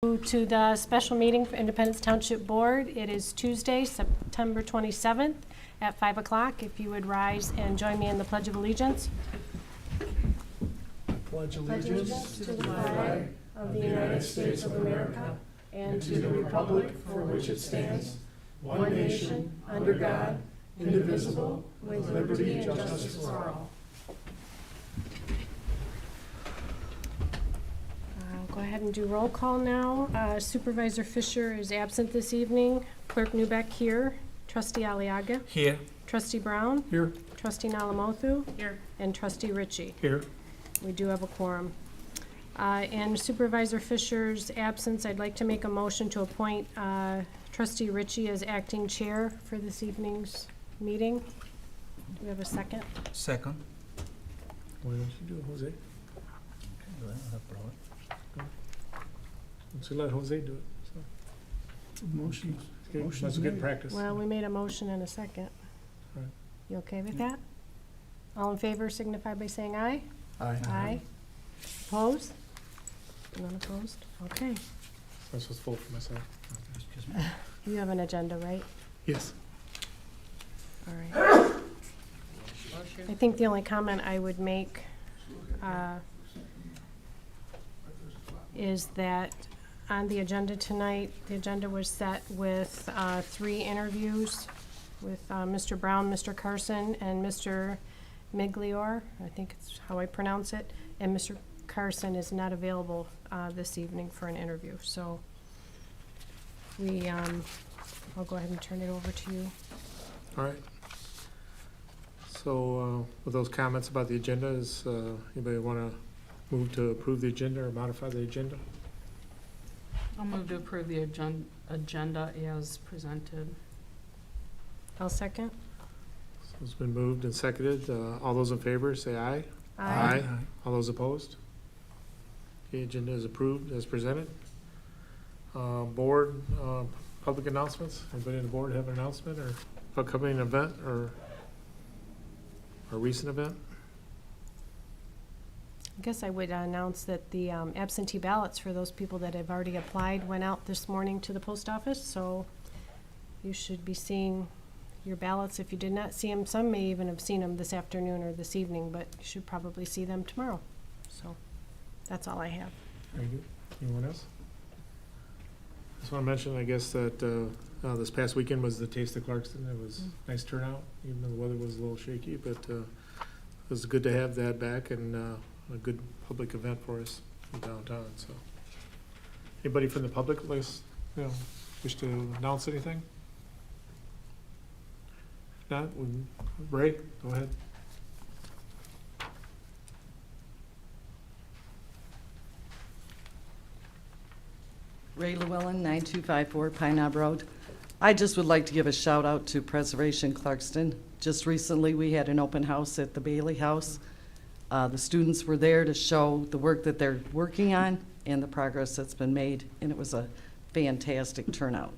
To the special meeting for Independence Township Board. It is Tuesday, September 27th at 5 o'clock. If you would rise and join me in the Pledge of Allegiance. Pledge allegiance to the flag of the United States of America and to the republic for which it stands, one nation, under God, indivisible, with liberty and justice for all. Go ahead and do roll call now. Supervisor Fisher is absent this evening. Clerk Newbeck here. Trustee Aliaga. Here. Trustee Brown. Here. Trustee Nalamothu. Here. And Trustee Ritchie. Here. We do have a quorum. In Supervisor Fisher's absence, I'd like to make a motion to appoint Trustee Ritchie as acting chair for this evening's meeting. Do we have a second? Second. Why don't you do it, Jose? So let Jose do it. So. Motion. That's a good practice. Well, we made a motion and a second. Right. You okay with that? All in favor signify by saying aye. Aye. Aye. Opposed? None opposed? Okay. I'm supposed to vote for myself. You have an agenda, right? Yes. All right. I think the only comment I would make is that on the agenda tonight, the agenda was set with 3 interviews with Mr. Brown, Mr. Carson, and Mr. Miglior. I think it's how I pronounce it. And Mr. Carson is not available this evening for an interview. So I'll go ahead and turn it over to you. All right. So with those comments about the agenda, is anybody want to move to approve the agenda or modify the agenda? I'll move to approve the agenda as presented. I'll second. So it's been moved and seconded. All those in favor say aye. Aye. All those opposed? The agenda is approved as presented. Board, public announcements. Anybody on the board have an announcement or upcoming event or a recent event? I guess I would announce that the absentee ballots for those people that have already applied went out this morning to the post office, so you should be seeing your ballots. If you did not see them, some may even have seen them this afternoon or this evening, but you should probably see them tomorrow. So that's all I have. Very good. Anyone else? Just want to mention, I guess, that this past weekend was the Taste of Clarkston. It was a nice turnout, even though the weather was a little shaky, but it was good to have that back and a good public event for us in downtown. So, anybody from the public wish to announce anything? If not, Ray, go ahead. Ray Llewellyn, 9254 Pine Knob Road. I just would like to give a shout out to Preservation Clarkston. Just recently we had an open house at the Bailey House. The students were there to show the work that they're working on and the progress that's been made, and it was a fantastic turnout.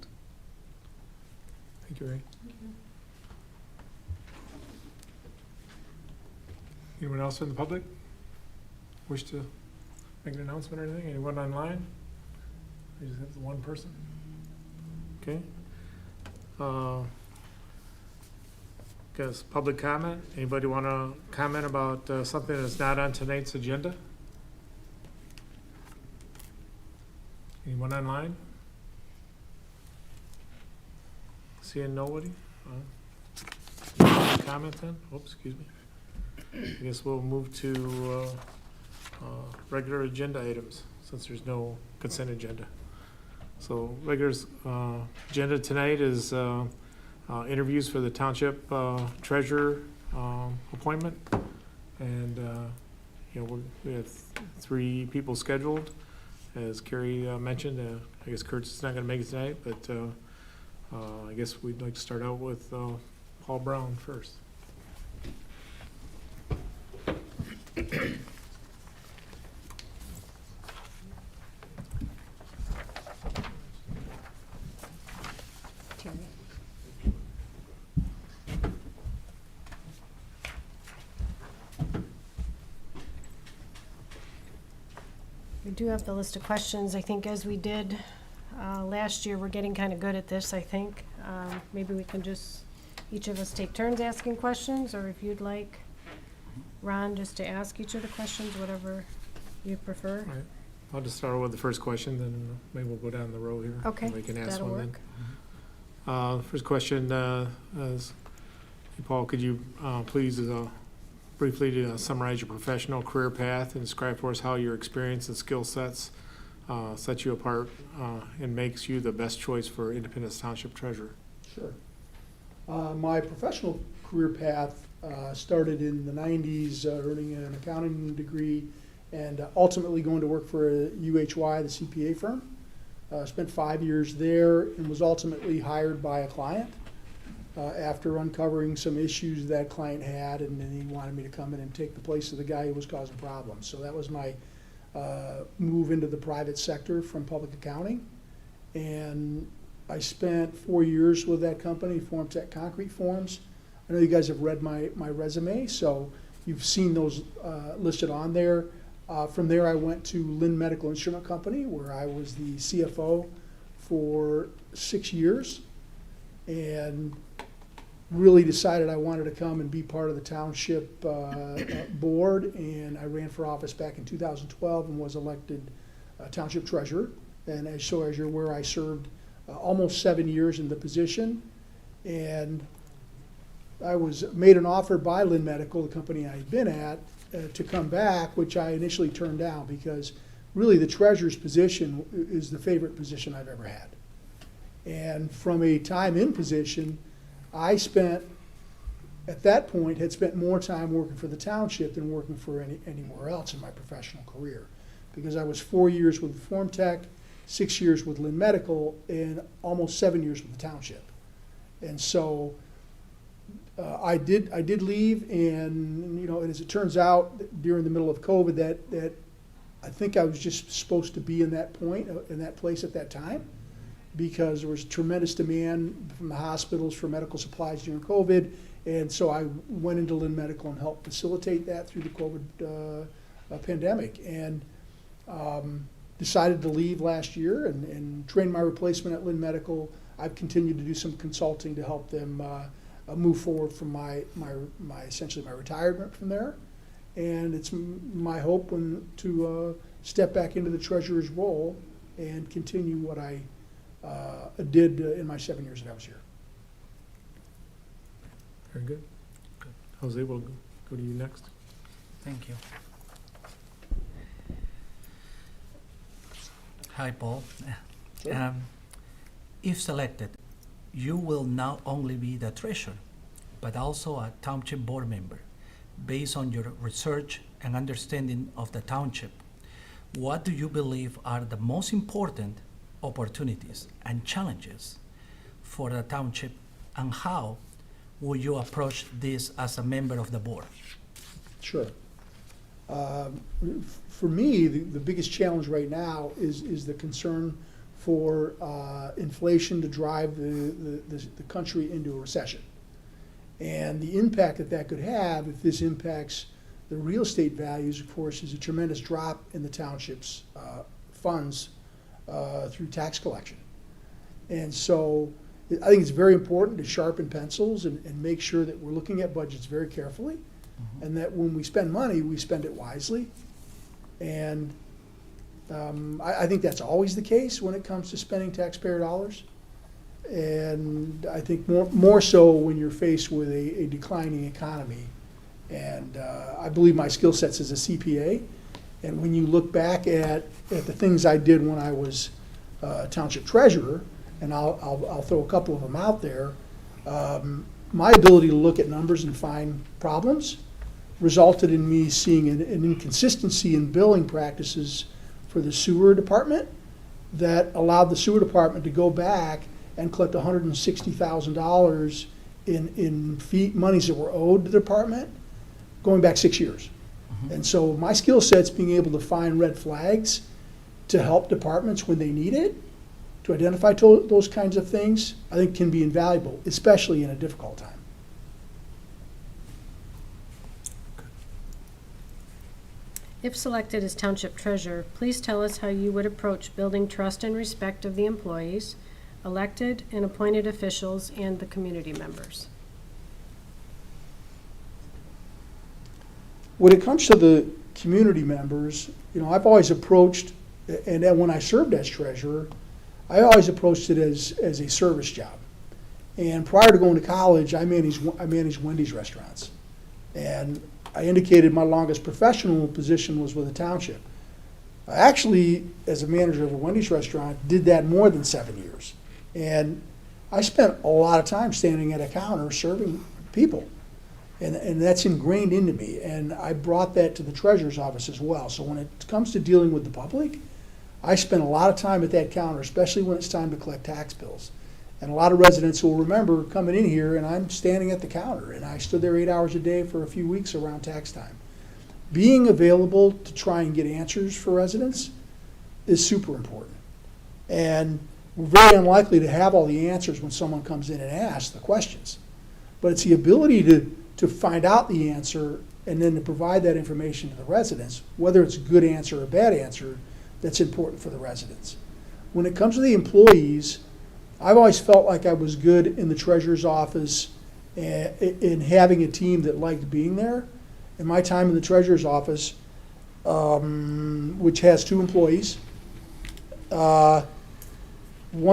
Thank you, Ray. Anyone else in the public wish to make an announcement or anything? Anyone online? We just have the one person. Okay. Guess public comment. Anybody want to comment about something that's not on tonight's agenda? Anyone online? Seeing nobody? Comment then? Oops, excuse me. I guess we'll move to regular agenda items since there's no consent agenda. So regular agenda tonight is interviews for the township treasurer appointment, and we have 3 people scheduled, as Carrie mentioned. I guess Kurt's is not going to make it tonight, but I guess we'd like to start out with Paul Brown first. We do have the list of questions. I think as we did last year, we're getting kind of good at this, I think. Maybe we can just, each of us take turns asking questions, or if you'd like, Ron, just to ask each of the questions, whatever you prefer. Right. I'll just start with the first question, then maybe we'll go down the row here. Okay, and we can ask that'll one then. work. First question is, Paul, could you please briefly summarize your professional career path and describe for us how your experience and skill sets set you apart and makes you the best choice for Independence Township Treasurer? Sure. My professional career path started in the 90s, earning an accounting degree and ultimately going to work for UHY, the CPA firm. Spent 5 years there and was ultimately hired by a client after uncovering some issues that client had, and then he wanted me to come in and take the place of the guy who was causing problems. So that was my move into the private sector from public accounting. And I spent 4 years with that company, Formtech Concrete Forms. I know you guys have read my resume, so you've seen those listed on there. From there, I went to Lynn Medical Instrument Company, where I was the CFO for 6 years, and really decided I wanted to come and be part of the township board. And I ran for office back in 2012 and was elected township treasurer. And as you're aware, I served almost 7 years in the position, and I was made an offer by Lynn Medical, the company I had been at, to come back, which I initially turned down because really the treasurer's position is the favorite position I've ever had. And from a time in position, I spent, at that point, had spent more time working for the township than working for anywhere else in my professional career, because I was 4 years with Formtech, 6 years with Lynn Medical, and almost 7 years with the township. And so I did leave, and as it turns out, during the middle of COVID, that I think I was just supposed to be in that place at that time, because there was tremendous demand from the hospitals for medical supplies during COVID, and so I went into Lynn Medical and helped facilitate that through the COVID pandemic, and decided to leave last year and train my replacement at Lynn Medical. I've continued to do some consulting to help them move forward from my essentially my retirement from there, and it's my hope to step back into the treasurer's role and continue what I did in my 7 years that I was here. Very good. Jose, we'll go to you next. Thank you. Hi, Paul. Sure. If selected, you will not only be the treasurer, but also a township board member. Based on your research and understanding of the township, what do you believe are the most important opportunities and challenges for the township, and how will you approach this as a member of the board? Sure. For me, the biggest challenge right now is the concern for inflation to drive the country into a recession. And the impact that could have, if this impacts the real estate values, of course, is a tremendous drop in the township's funds through tax collection. And so I think it's very important to sharpen pencils and make sure that we're looking at budgets very carefully, and that when we spend money, we spend it wisely. And I think that's always the case when it comes to spending taxpayer dollars. And I think more so when you're faced with a declining economy. And I believe my skill sets as a CPA. And when you look back at the things I did when I was township treasurer, and I'll throw a couple of them out there, my ability to look at numbers and find problems resulted in me seeing an inconsistency in billing practices for the sewer department that allowed the sewer department to go back and collect $160,000 in fee monies that were owed to the department going back 6 years. And so my skill set's being able to find red flags to help departments when they need it, to identify those kinds of things, I think can be invaluable, especially in a difficult time. If selected as Township Treasurer, please tell us how you would approach building trust and respect of the employees, elected and appointed officials, and the community members. When it comes to the community members, I've always approached, and then when I served as treasurer, I always approached it as a service job. And prior to going to college, I managed Wendy's restaurants. And I indicated my longest professional position was with the township. I actually, as a manager of a Wendy's restaurant, did that more than 7 years. And I spent a lot of time standing at a counter serving people. And that's ingrained into me. And I brought that to the treasurer's office as well. So when it comes to dealing with the public, I spend a lot of time at that counter, especially when it's time to collect tax bills. And a lot of residents will remember coming in here and I'm standing at the counter, and I stood there 8 hours a day for a few weeks around tax time. Being available to try and get answers for residents is super important. And we're very unlikely to have all the answers when someone comes in and asks the questions. But it's the ability to find out the answer and then to provide that information to the residents, whether it's a good answer or a bad answer, that's important for the residents. When it comes to the employees, I've always felt like I was good in the treasurer's office in having a team that liked being there. In my time in the treasurer's office, which has 2 employees, one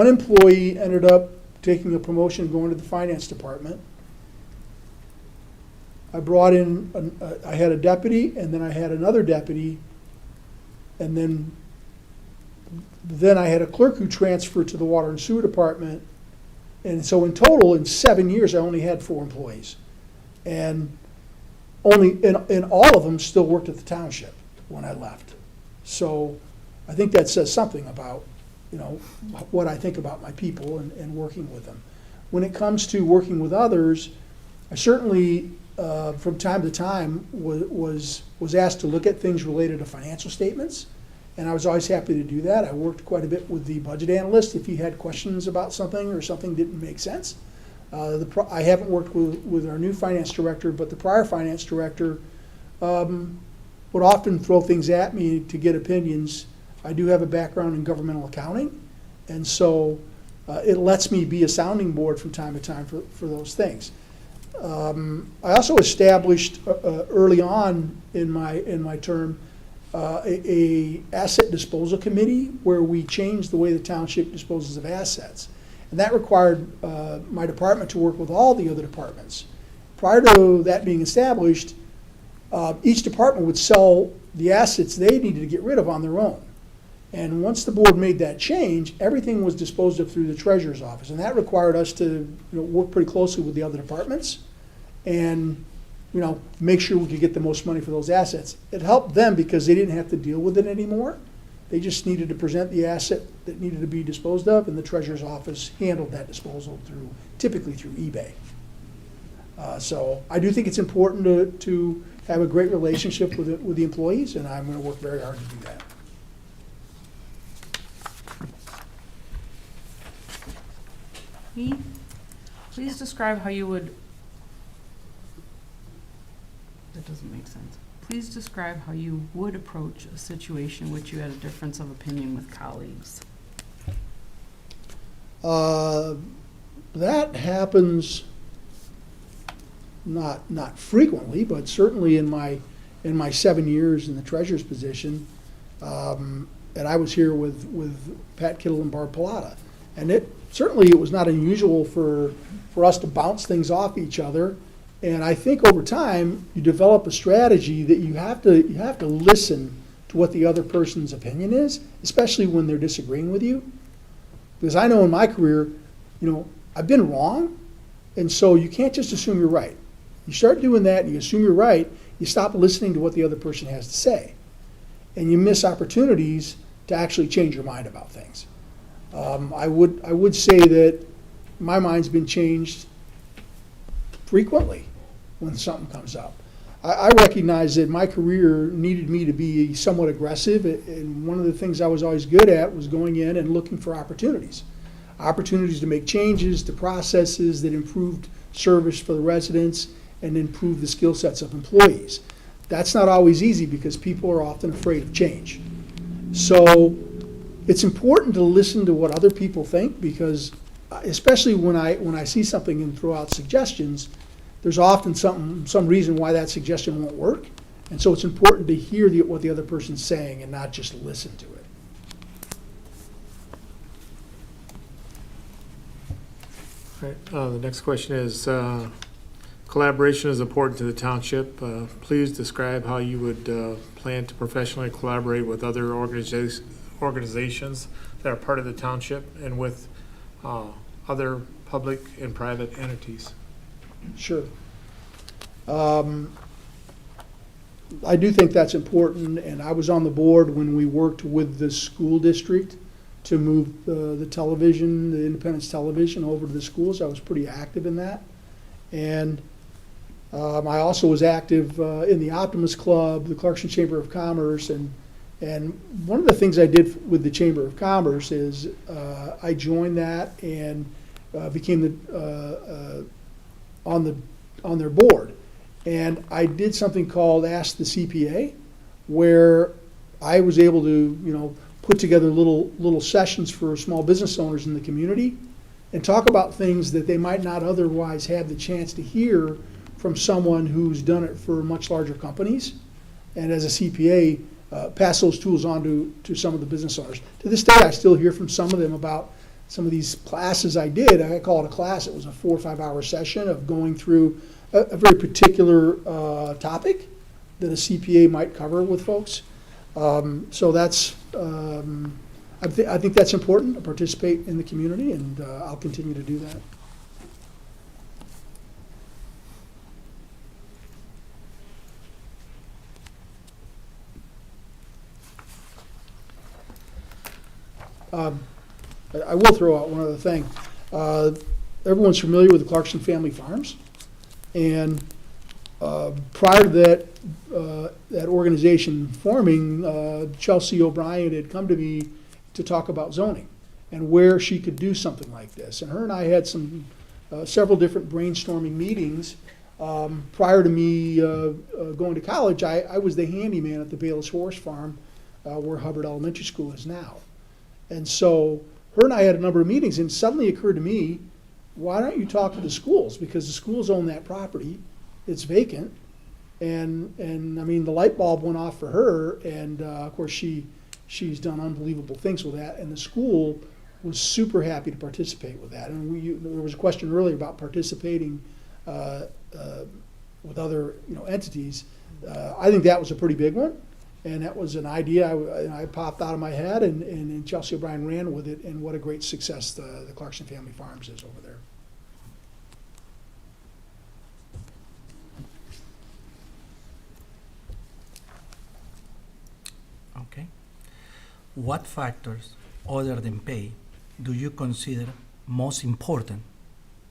employee ended up taking a promotion and going to the finance department. I brought in, I had a deputy, and then I had another deputy, and then I had a clerk who transferred to the water and sewer department. And so in total, in 7 years, I only had 4 employees. And and all of them still worked at the township when I left. So I think that says something about, what I think about my people and working with them. When it comes to working with others, I certainly, from time to time, was asked to look at things related to financial statements. And I was always happy to do that. I worked quite a bit with the budget analyst if he had questions about something or something didn't make sense. I haven't worked with our new finance director, but the prior finance director would often throw things at me to get opinions. I do have a background in governmental accounting, and so it lets me be a sounding board from time to time for those things. I also established early on in my term a asset disposal committee where we changed the way the township disposes of assets. And that required my department to work with all the other departments. Prior to that being established, each department would sell the assets they needed to get rid of on their own. And once the board made that change, everything was disposed of through the treasurer's office. And that required us to work pretty closely with the other departments and make sure we could get the most money for those assets. It helped them because they didn't have to deal with it anymore. They just needed to present the asset that needed to be disposed of, and the treasurer's office handled that disposal typically through eBay. So I do think it's important to have a great relationship with the employees, and I'm going to work very hard to do that. Heath, please describe how you would, that doesn't make sense. Please describe how you would approach a situation in which you had a difference of opinion with colleagues. That happens not frequently, but certainly in my 7 years in the treasurer's position, and I was here with Pat Kittle and Barb Pilata. And it was not unusual for us to bounce things off each other. And I think over time, you develop a strategy that you have to listen to what the other person's opinion is, especially when they're disagreeing with you. Because I know in my career, I've been wrong, and so you can't just assume you're right. You start doing that and you assume you're right, you stop listening to what the other person has to say. And you miss opportunities to actually change your mind about things. I would say that my mind's been changed frequently when something comes up. I recognize that my career needed me to be somewhat aggressive, and one of the things I was always good at was going in and looking for opportunities to make changes to processes that improved service for the residents and improve the skill sets of employees. That's not always easy because people are often afraid of change. So it's important to listen to what other people think, because especially when I see something and throw out suggestions, there's often some reason why that suggestion won't work. And so it's important to hear what the other person's saying and not just listen to it. All right, the next question is, collaboration is important to the township. Please describe how you would plan to professionally collaborate with other organizations that are part of the township and with other public and private entities. Sure. I do think that's important, and I was on the board when we worked with the school district to move the television, the Independence television, over to the schools. I was pretty active in that. And I also was active in the Optimist Club, the Clarkson Chamber of Commerce, and one of the things I did with the Chamber of Commerce is I joined that and became on their board. And I did something called Ask the CPA, where I was able to, put together little sessions for small business owners in the community and talk about things that they might not otherwise have the chance to hear from someone who's done it for much larger companies. And as a CPA, pass those tools on to some of the business owners. To this day, I still hear from some of them about some of these classes I did. I call it a class. It was a 4 or 5 hour session of going through a very particular topic that a CPA might cover with folks. So that's, I think that's important to participate in the community, and I'll continue to do that. I will throw out one other thing. Everyone's familiar with the Clarkson family farms, and prior to that organization forming, Chelsea O'Brien had come to me to talk about zoning and where she could do something like this. And her and I had several different brainstorming meetings. Prior to me going to college, I was the handyman at the Bayless Horse Farm, where Hubbard Elementary School is now. And so her and I had a number of meetings, and it suddenly occurred to me, why don't you talk to the schools? Because the schools own that property. It's vacant. And I mean, the light bulb went off for her, and of course she's done unbelievable things with that, and the school was super happy to participate with that. And there was a question earlier about participating with other entities. I think that was a pretty big one, and that was an idea I popped out of my head, and Chelsea O'Brien ran with it, and what a great success the Clarkson Family Farms is over there. Okay. What factors, other than pay, do you consider most important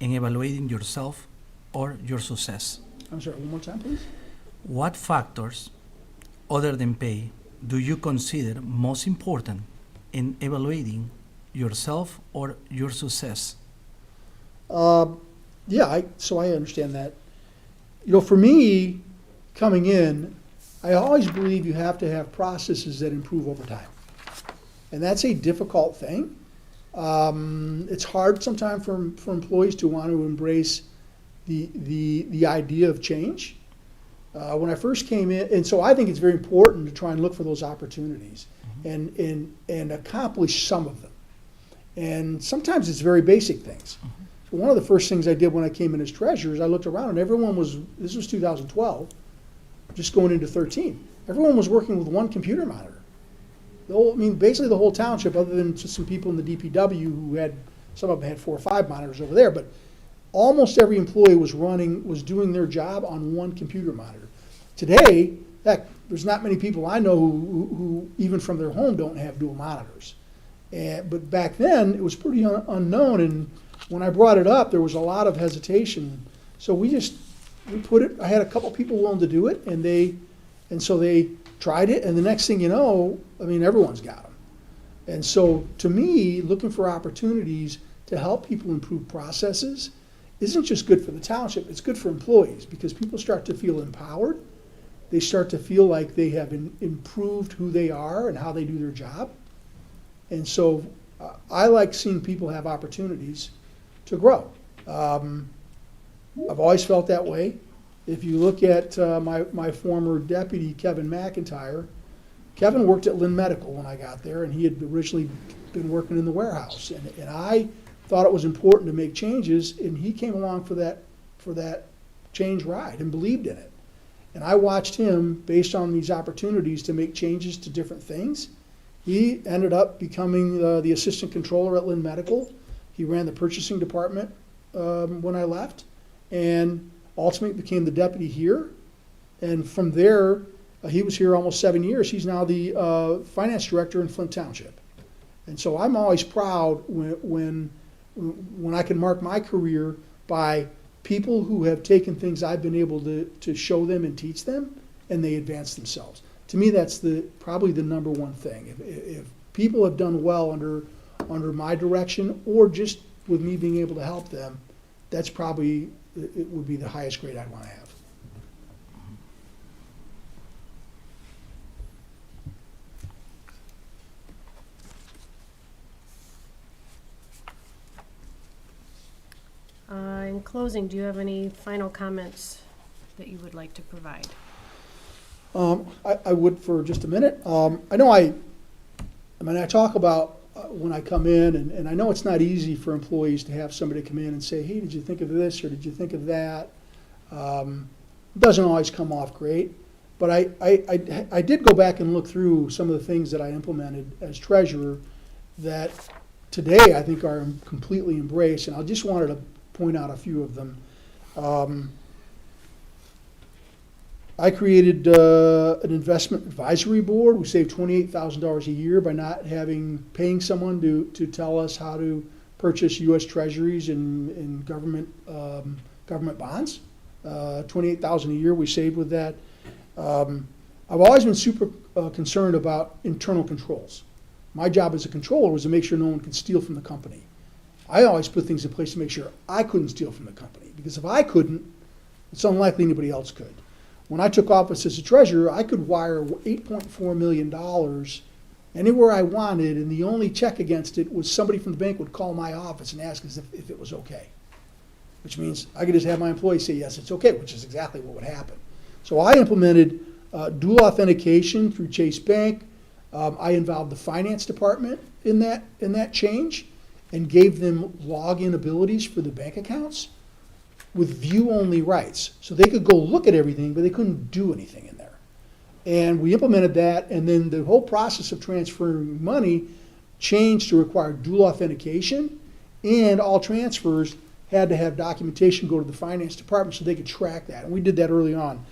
in evaluating yourself or your success? I'm sorry, one more time, please. What factors, other than pay, do you consider most important in evaluating yourself or your success? Yeah, so I understand that. For me, coming in, I always believe you have to have processes that improve over time. And that's a difficult thing. It's hard sometimes for employees to want to embrace the idea of change. When I first came in, and so I think it's very important to try and look for those opportunities and accomplish some of them. And sometimes it's very basic things. So one of the first things I did when I came in as treasurer is I looked around, and everyone was, this was 2012, just going into 13. Everyone was working with one computer monitor. Basically the whole township, other than just some people in the DPW who had, some of them had 4 or 5 monitors over there, but almost every employee was doing their job on one computer monitor. Today, there's not many people I know who even from their home don't have dual monitors. But back then, it was pretty unknown, and when I brought it up, there was a lot of hesitation. So we put it, I had a couple people willing to do it, and so they tried it, and the next thing you know, everyone's got them. And so to me, looking for opportunities to help people improve processes isn't just good for the township, it's good for employees, because people start to feel empowered, they start to feel like they have improved who they are and how they do their job. And so I like seeing people have opportunities to grow. I've always felt that way. If you look at my former deputy, Kevin McIntyre, Kevin worked at Lynn Medical when I got there, and he had originally been working in the warehouse. And I thought it was important to make changes, and he came along for that change ride and believed in it. And I watched him, based on these opportunities to make changes to different things. He ended up becoming the assistant controller at Lynn Medical. He ran the purchasing department when I left, and ultimately became the deputy here. And from there, he was here almost 7 years. He's now the finance director in Flint Township. And so I'm always proud when I can mark my career by people who have taken things I've been able to show them and teach them, and they advance themselves. To me, that's probably the number one thing. If people have done well under my direction, or just with me being able to help them, that's probably, it would be the highest grade I'd want to have. In closing, do you have any final comments that you would like to provide? I would for just a minute. I know I talk about when I come in, and I know it's not easy for employees to have somebody come in and say, hey, did you think of this, or did you think of that? It doesn't always come off great, but I did go back and look through some of the things that I implemented as treasurer that today I think are completely embraced, and I just wanted to point out a few of them. I created an investment advisory board. We saved $28,000 a year by not paying someone to tell us how to purchase U.S. Treasuries and government bonds. $28,000 a year we saved with that. I've always been super concerned about internal controls. My job as a controller was to make sure no one could steal from the company. I always put things in place to make sure I couldn't steal from the company, because if I couldn't, it's unlikely anybody else could. When I took office as a treasurer, I could wire $8.4 million anywhere I wanted, and the only check against it was somebody from the bank would call my office and ask us if it was okay, which means I could just have my employees say, yes, it's okay, which is exactly what would happen. So I implemented dual authentication through Chase Bank. I involved the finance department in that change and gave them login abilities for the bank accounts with view-only rights. So they could go look at everything, but they couldn't do anything in there. And we implemented that, and then the whole process of transferring money changed to require dual authentication, and all transfers had to have documentation go to the finance department so they could track that. And we did that early on.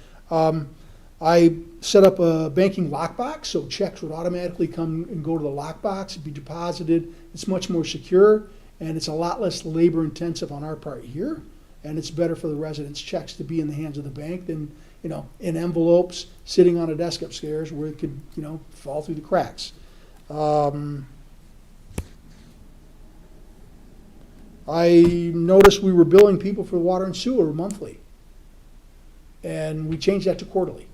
I set up a banking lockbox, so checks would automatically come and go to the lockbox and be deposited. It's much more secure, and it's a lot less labor intensive on our part here. And it's better for the residents' checks to be in the hands of the bank than, in envelopes sitting on a desk upstairs where it could, fall through the cracks. I noticed we were billing people for water and sewer monthly, and we changed that to quarterly.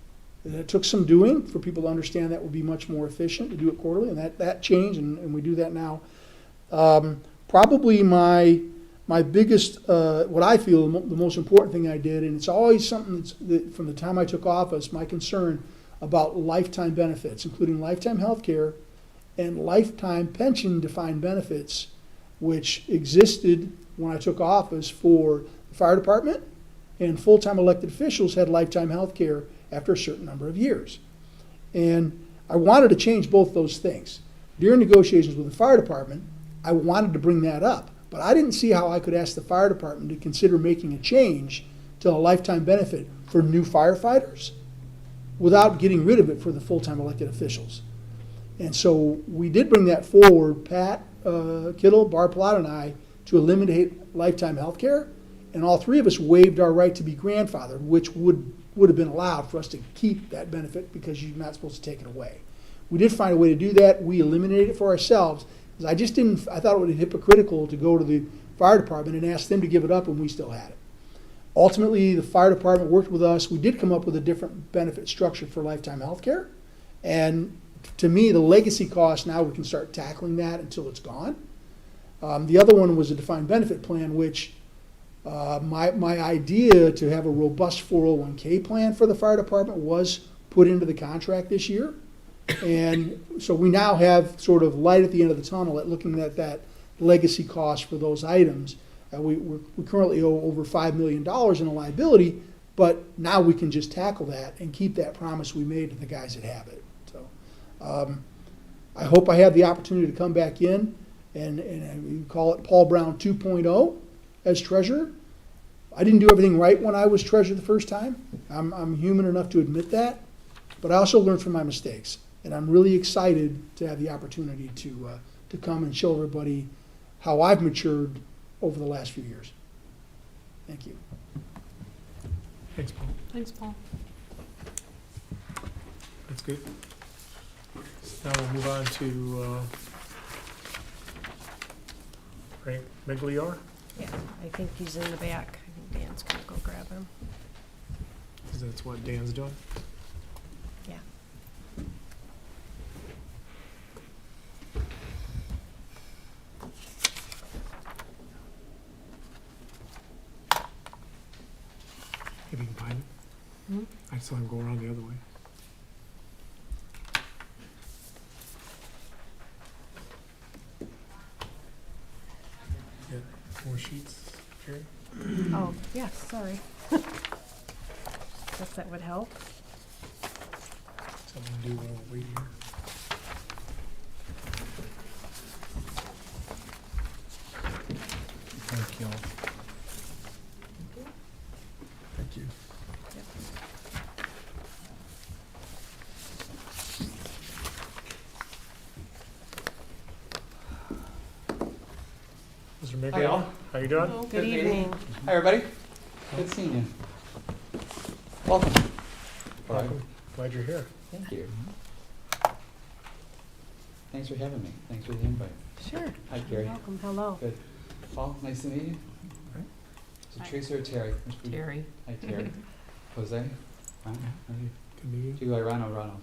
And it took some doing for people to understand that would be much more efficient to do it quarterly, and that changed, and we do that now. Probably my biggest, what I feel the most important thing I did, and it's always something that from the time I took office, my concern about lifetime benefits, including lifetime health care and lifetime pension defined benefits, which existed when I took office for the fire department, and full-time elected officials had lifetime health care after a certain number of years. And I wanted to change both those things. During negotiations with the fire department, I wanted to bring that up, but I didn't see how I could ask the fire department to consider making a change to a lifetime benefit for new firefighters without getting rid of it for the full-time elected officials. And so we did bring that forward, Pat Kittle, Barb Plott, and I, to eliminate lifetime health care, and all three of us waived our right to be grandfathered, which would have been allowed for us to keep that benefit because you're not supposed to take it away. We did find a way to do that. We eliminated it for ourselves, because I thought it would be hypocritical to go to the fire department and ask them to give it up when we still had it. Ultimately, the fire department worked with us. We did come up with a different benefit structure for lifetime health care. And to me, the legacy cost, now we can start tackling that until it's gone. The other one was a defined benefit plan, which my idea to have a robust 401k plan for the fire department was put into the contract this year. And so we now have sort of light at the end of the tunnel at looking at that legacy cost for those items. We currently owe over $5 million in a liability, but now we can just tackle that and keep that promise we made to the guys that have it. So I hope I have the opportunity to come back in and we call it Paul Brown 2.0 as treasurer. I didn't do everything right when I was treasurer the first time. I'm human enough to admit that, but I also learned from my mistakes. And I'm really excited to have the opportunity to come and show everybody how I've matured over the last few years. Thank you. Thanks, Paul. Thanks, Paul. That's good. Now we'll move on to Frank Miglior. Yeah, I think he's in the back. I think Dan's gonna go grab him. Because that's what Dan's doing. Yeah. If you can find it. Hmm? I saw him go around the other way. Yeah, more sheets, Jerry? Oh, yeah, sorry. Guess that would help. Something to do while we wait here. Thank you. Thank you. Mr. Hi, all. Miglior, how you doing? Good Good meeting. evening. Hi, everybody. Good seeing you. Welcome. Welcome. Glad you're here. Thank you. Thanks for having me. Thanks for the invite. Sure. Hi, You're Gary. welcome. Hello. Good. Paul, nice to meet you. Right. So Teresa or Terry? Which would you- Terry. Hi, Terry. Jose? Ron? How are you? Good meeting Do you. you go by Ron or Ronald?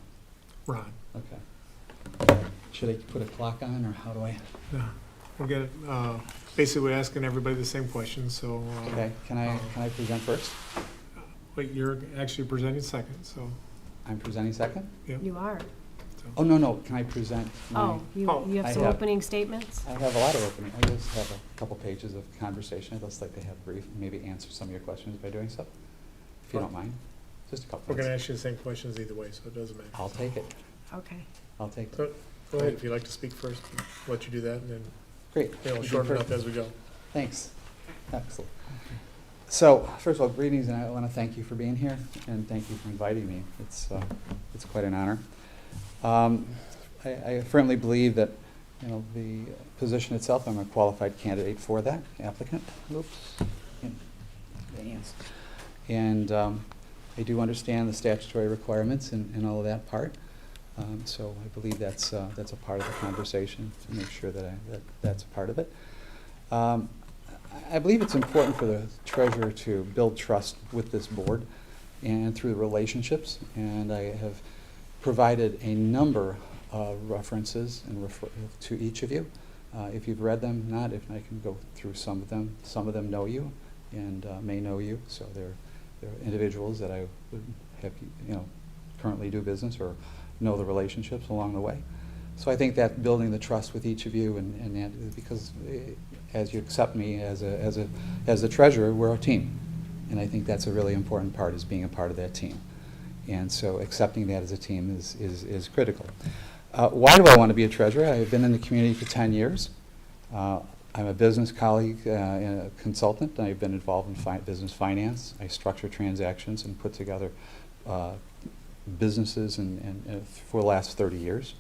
Ron. Okay. Should I put a clock on, or how do I? No, we'll get it. Basically, we're asking everybody the same questions, so. Okay, can I present first? Wait, you're actually presenting second, so, I'm presenting second? yeah. You are. Oh, no, can I present my? Oh, you have I some have- opening statements? I have a lot of opening. I just have a couple pages of conversation. I'd just like to have brief, maybe answer some of your questions by doing so, if you don't mind. Just a couple We're gonna minutes. ask you the same questions either way, so it doesn't matter. I'll take it. Okay. I'll take it. So, go ahead, if you'd like to speak first, we'll let you do that, and then, Great. you know, shorten it up as we go. Thanks. Excellent. So, first of all, greetings, and I want to thank you for being here, and thank you for inviting me. It's quite an honor. I firmly believe that, you know, the position itself, I'm a qualified candidate for that, applicant. Oops. And I do understand the statutory requirements and all of that part. So I believe that's a part of the conversation, to make sure that that's a part of it. I believe it's important for the treasurer to build trust with this board and through the relationships, and I have provided a number of references and to each of you. If you've read them, not, if I can go through some of them. Some of them know you and may know you, so they're individuals that I would have, you know, currently do business or know the relationships along the way. So I think that building the trust with each of you, and that, because as you accept me as a treasurer, we're a team, and I think that's a really important part, is being a part of that team. And so accepting that as a team is critical. Why do I want to be a treasurer? I've been in the community for 10 years. I'm a business colleague and a consultant. I've been involved in business finance. I structure transactions and put together businesses and for the last 30 years.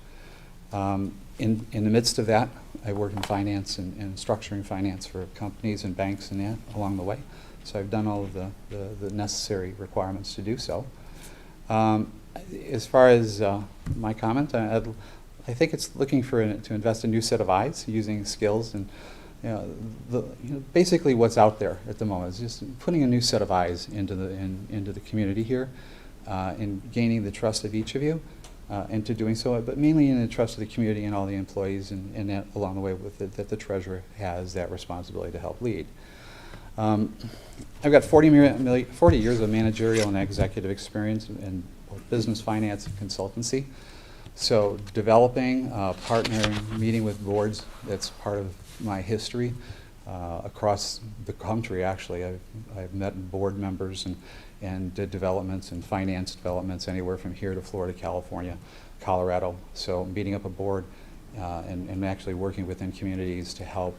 In the midst of that, I work in finance and structuring finance for companies and banks and that along the way. So I've done all of the necessary requirements to do so. As far as my comment, I think it's looking to invest a new set of eyes, using skills and basically what's out there at the moment is just putting a new set of eyes into the community here, and gaining the trust of each of you, into doing so, but mainly in the trust of the community and all the employees, and that along the way with it, that the treasurer has that responsibility to help lead. I've got 40 years of managerial and executive experience in both business, finance, and consultancy. So developing, partnering, meeting with boards, that's part of my history across the country, actually. I've met board members and did developments and finance developments anywhere from here to Florida, California, Colorado. So meeting up a board and actually working within communities to help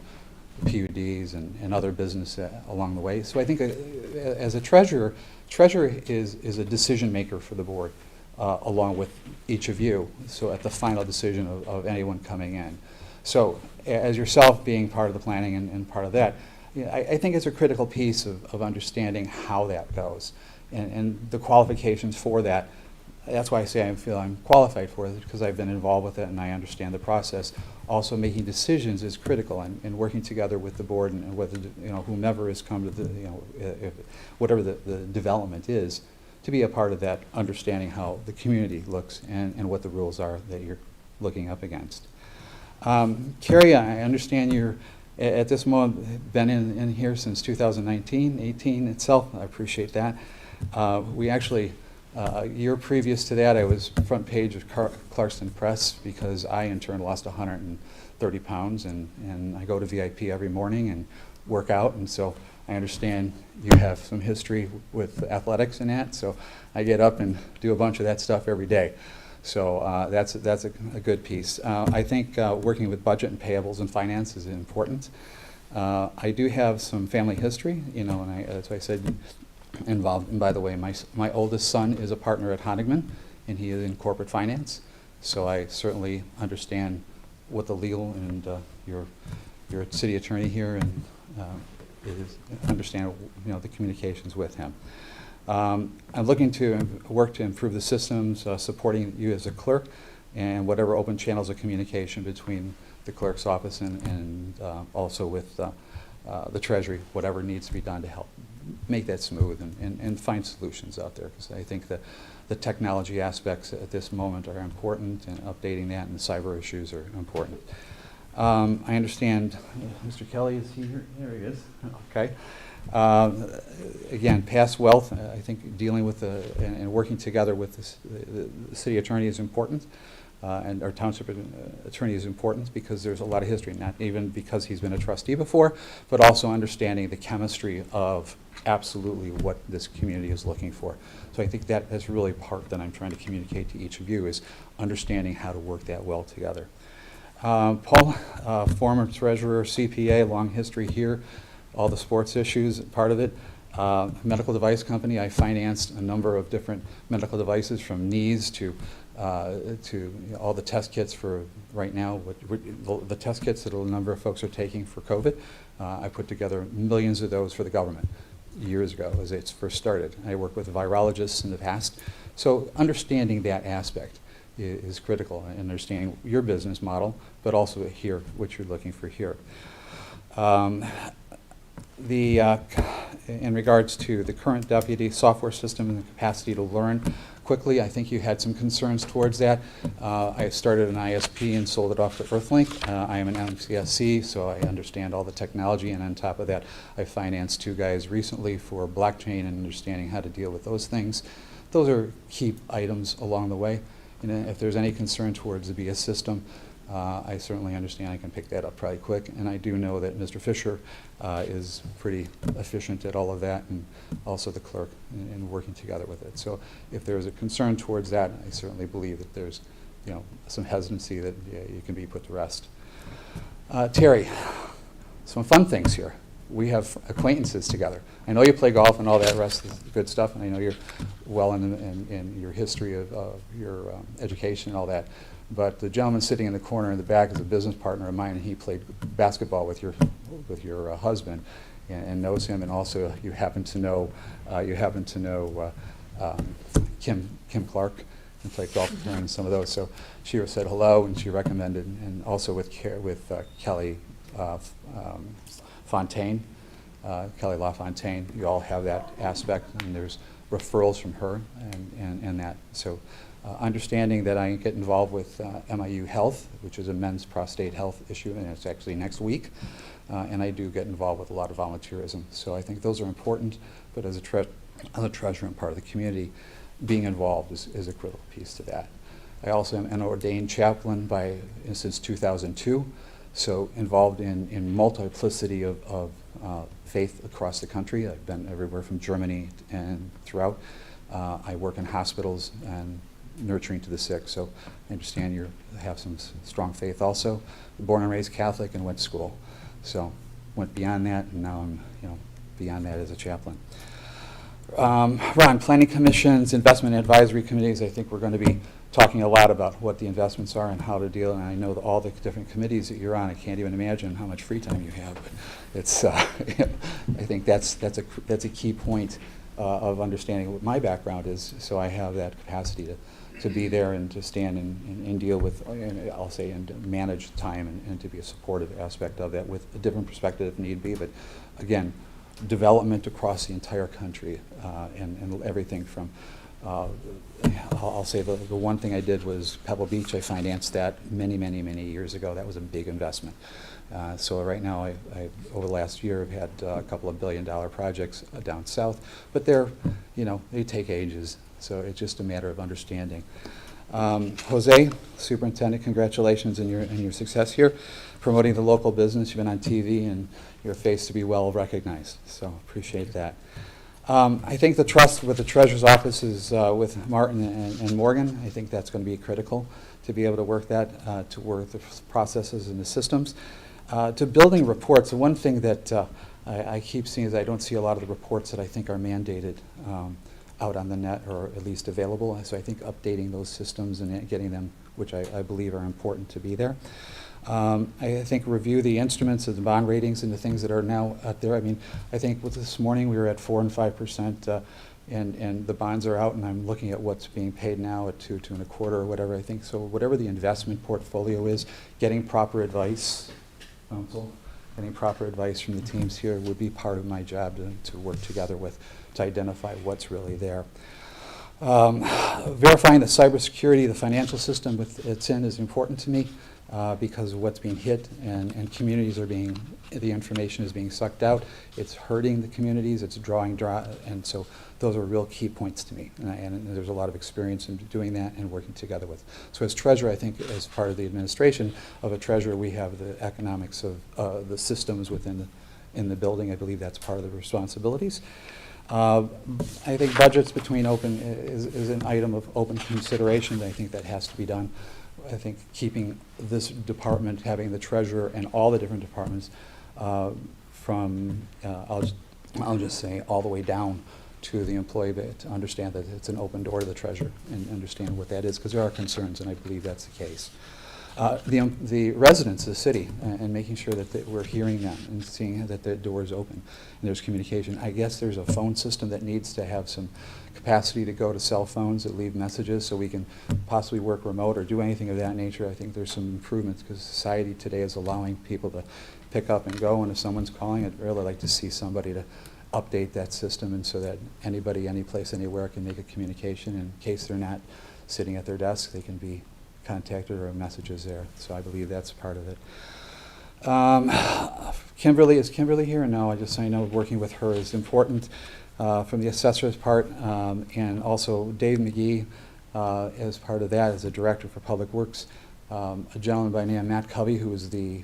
PUDs and other business along the way. So I think as a treasurer is a decision maker for the board, along with each of you, so at the final decision of anyone coming in. So as yourself being part of the planning and part of that, I think it's a critical piece of understanding how that goes and the qualifications for that. That's why I say I feel I'm qualified for it, because I've been involved with it and I understand the process. Also, making decisions is critical, and working together with the board and with whomever has come to the whatever the development is, to be a part of that, understanding how the community looks and what the rules are that you're looking up against. Carrie, I understand you're at this moment been in here since 2019, 18 itself. I appreciate that. We actually. A year previous to that, I was front page of Clarkston Press because I, in turn, lost 130 pounds, and I go to VIP every morning and work out, and so I understand you have some history with athletics and that, so I get up and do a bunch of that stuff every day. So that's a good piece. I think working with budget and payables and finance is important. I do have some family history, and that's why I said involved. And by the way, my oldest son is a partner at Honigman, and he is in corporate finance. So I certainly understand what the legal and your city attorney here and understand the communications with him. I'm looking to work to improve the systems, supporting you as a clerk, and whatever open channels of communication between the clerk's office and also with the Treasury, whatever needs to be done to help make that smooth and find solutions out there, because I think that the technology aspects at this moment are important, and updating that and the cyber issues are important. I understand Mr. Kelly is here. There he is. Okay. Again, past wealth, I think dealing with and working together with the city attorney is important. And our township attorney is important because there's a lot of history, not even because he's been a trustee before, but also understanding the chemistry of absolutely what this community is looking for. So I think that's really part that I'm trying to communicate to each of you, is understanding how to work that well together. Paul, former treasurer, CPA, long history here, all the sports issues, part of it. Medical device company, I financed a number of different medical devices, from knees to all the test kits for right now, the test kits that a number of folks are taking for COVID. I put together millions of those for the government years ago as it first started. I worked with virologists in the past. So understanding that aspect is critical, and understanding your business model, but also here, what you're looking for here. In regards to the current deputy software system and the capacity to learn quickly, I think you had some concerns towards that. I started an ISP and sold it off to Earthlink. I am an MCSC, so I understand all the technology, and on top of that, I financed 2 guys recently for blockchain and understanding how to deal with those things. Those are key items along the way. And if there's any concern towards the BS system, I certainly understand I can pick that up probably quick, and I do know that Mr. Fisher is pretty efficient at all of that, and also the clerk in working together with it. So if there's a concern towards that, I certainly believe that there's some hesitancy that you can be put to rest. Terry, some fun things here. We have acquaintances together. I know you play golf and all that rest is good stuff, and I know you're well in your history of your education and all that. But the gentleman sitting in the corner in the back is a business partner of mine, and he played basketball with your husband, and knows him. And also, you happen to know Kim Clark, and played golf with her and some of those. So she said hello, and she recommended, and also with Kelly Fontaine, Kelly LaFontaine, you all have that aspect, and there's referrals from her and that. So understanding that I get involved with MIU Health, which is a men's prostate health issue, and it's actually next week. And I do get involved with a lot of volunteerism. So I think those are important, but as a treasurer and part of the community, being involved is a critical piece to that. I also am an ordained chaplain since 2002, so involved in multiplicity of faith across the country. I've been everywhere from Germany and throughout. I work in hospitals and nurturing to the sick, so I understand you have some strong faith also. Born and raised Catholic and went to school, so went beyond that, and now I'm beyond that as a chaplain. Ron, planning commissions, investment advisory committees, I think we're going to be talking a lot about what the investments are and how to deal, and I know that all the different committees that you're on, I can't even imagine how much free time you have, but it's, I think that's a key point of understanding what my background is, so I have that capacity to be there and to stand and deal with, I'll say, and manage time and to be a supportive aspect of that with a different perspective if need be, but again, development across the entire country and everything from, I'll say the one thing I did was Pebble Beach. I financed that many years ago. That was a big investment. So right now, I over the last year, I've had a couple of billion-dollar projects down south, but they're, they take ages. So it's just a matter of understanding. Jose, superintendent, congratulations on your success here. Promoting the local business, you've been on TV and your face to be well recognized. So appreciate that. I think the trust with the treasurer's office is with Martin and Morgan. I think that's going to be critical to be able to work that, to work the processes and the systems. To building reports, the one thing that I keep seeing is I don't see a lot of the reports that I think are mandated out on the net or at least available. So I think updating those systems and getting them, which I believe are important to be there. I think review the instruments of the bond ratings and the things that are now out there. I mean, I think with this morning we were at 4% and 5%, and the bonds are out, and I'm looking at what's being paid now at 2, 2.25 or whatever. I think so. Whatever the investment portfolio is, getting proper advice, counsel, getting proper advice from the teams here would be part of my job to work together with to identify what's really there. Verifying the cybersecurity, the financial system it's in is important to me. Because of what's being hit and communities are the information is being sucked out. It's hurting the communities, it's drawing dry, and so those are real key points to me. And there's a lot of experience in doing that and working together with. So as treasurer, I think as part of the administration of a treasurer, we have the economics of the systems in the building. I believe that's part of the responsibilities. I think budgets between open is an item of open consideration. I think that has to be done. I think keeping this department, having the treasurer and all the different departments from, I'll just say, all the way down to the employee, but to understand that it's an open door to the treasurer and understand what that is, because there are concerns, and I believe that's the case. The residents of the city and making sure that we're hearing them and seeing that the door is open and there's communication. I guess there's a phone system that needs to have some capacity to go to cell phones that leave messages so we can possibly work remote or do anything of that nature. I think there's some improvements because society today is allowing people to pick up and go, and if someone's calling, I'd really like to see somebody to update that system and so that anybody, anyplace, anywhere can make a communication. In case they're not sitting at their desk, they can be contacted or messages there. So I believe that's part of it. Kimberly, is Kimberly here? Or no, I know working with her is important from the assessor's part, and also Dave McGee as part of that as a director for Public Works. A gentleman by the name of Matt Covey, who is the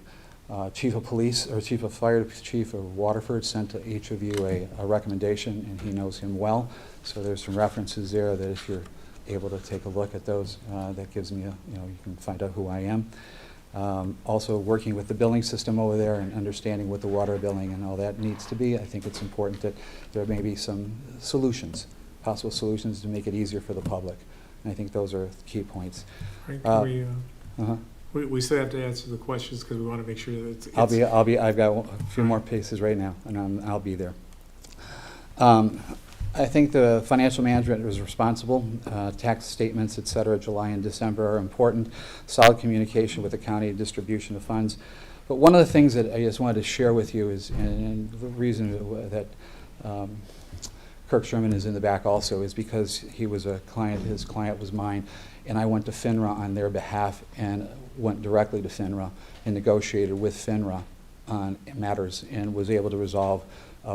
chief of police or chief of fire, chief of Waterford, sent to each of you a recommendation, and he knows him well. So there's some references there that if you're able to take a look at those, that gives me you can find out who I am. Also working with the billing system over there and understanding what the water billing and all that needs to be. I think it's important that there may be some solutions, possible solutions to make it easier for the public. And I think those are key points. Right, we still have to answer the questions because we want to make sure that it's I've got a few more paces right now, and I'll be there. I think the financial management is responsible. Tax statements, et cetera, July and December are important. Solid communication with the county, distribution of funds. But one of the things that I just wanted to share with you is, and the reason that Kirk Sherman is in the back also, is because he was a client, his client was mine, and I went to FINRA on their behalf and went directly to FINRA and negotiated with FINRA on matters and was able to resolve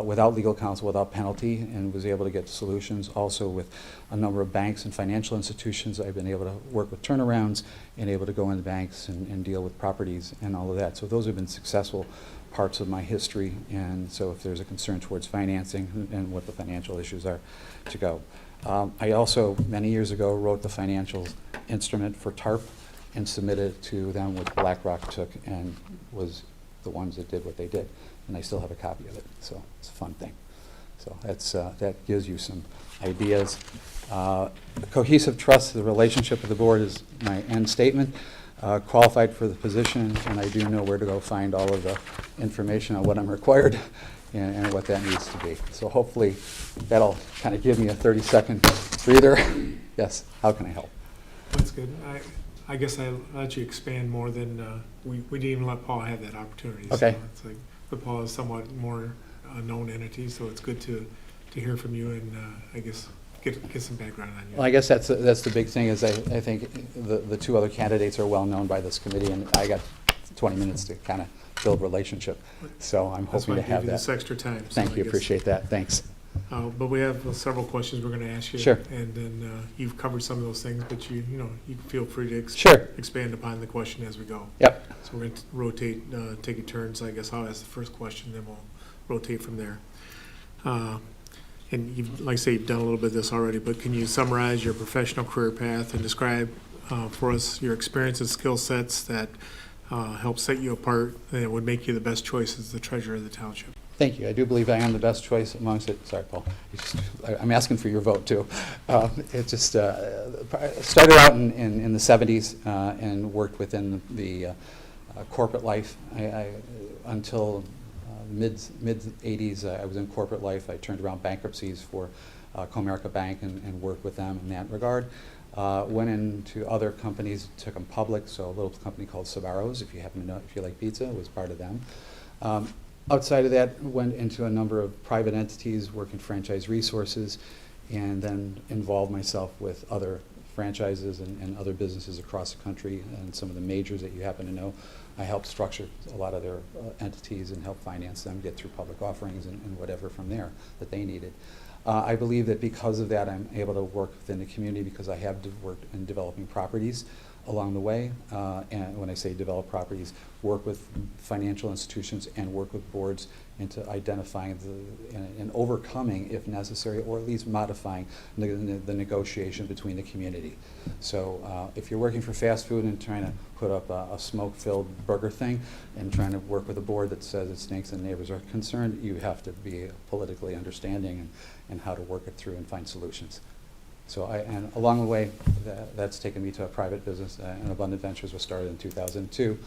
without legal counsel, without penalty, and was able to get solutions. Also with a number of banks and financial institutions, I've been able to work with turnarounds and able to go into banks and deal with properties and all of that. So those have been successful parts of my history, and so if there's a concern towards financing and what the financial issues are, to go. I also, many years ago, wrote the financial instrument for TARP and submitted it to them, which BlackRock took and was the ones that did what they did. And I still have a copy of it, so it's a fun thing. So that's, that gives you some ideas. Cohesive trust, the relationship with the board is my end statement. Qualified for the position, and I do know where to go find all of the information on what I'm required and what that needs to be. So hopefully that'll kind of give me a 30-second breather. Yes, how can I help? That's good. I guess I'll let you expand more than, we didn't even let Paul have that opportunity. Okay. So it's like, but Paul is somewhat more known entity, so it's good to hear from you and I guess get some background on you. Well, I guess that's the big thing is I think the two other candidates are well known by this committee, and I got 20 minutes to kind of build relationship. So I'm That's why hoping I to have gave you that. this extra time. So Thank I you, guess- appreciate that, thanks. But we have several questions we're going to ask you. Sure. And then you've covered some of those things, but you feel free to Sure. expand upon the question as we go. Yep. So we're going to rotate, take it turns. I guess I'll ask the first question, then we'll rotate from there. And you've, like I say, you've done a little bit of this already, but can you summarize your professional career path and describe for us your experience and skill sets that help set you apart and would make you the best choice as the treasurer of the township? Thank you. I do believe I am the best choice amongst it. Sorry, Paul. I'm asking for your vote, too. It just started out in the 70s and worked within the corporate life. Until mid-80s, I was in corporate life. I turned around bankruptcies for Comerica Bank and worked with them in that regard. Went into other companies, took them public, so a little company called Sbarro's, if you happen to know, if you like pizza, was part of them. Outside of that, went into a number of private entities, working franchise resources, and then involved myself with other franchises and other businesses across the country, and some of the majors that you happen to know. I helped structure a lot of their entities and help finance them, get through public offerings and whatever from there that they needed. I believe that because of that, I'm able to work within the community because I have worked in developing properties along the way. And when I say develop properties, work with financial institutions and work with boards into identifying and overcoming, if necessary, or at least modifying the negotiation between the community. So if you're working for fast food and trying to put up a smoke-filled burger thing and trying to work with a board that says it stinks and neighbors are concerned, you have to be politically understanding and how to work it through and find solutions. So and along the way, that's taken me to a private business, and Abundant Ventures was started in 2002,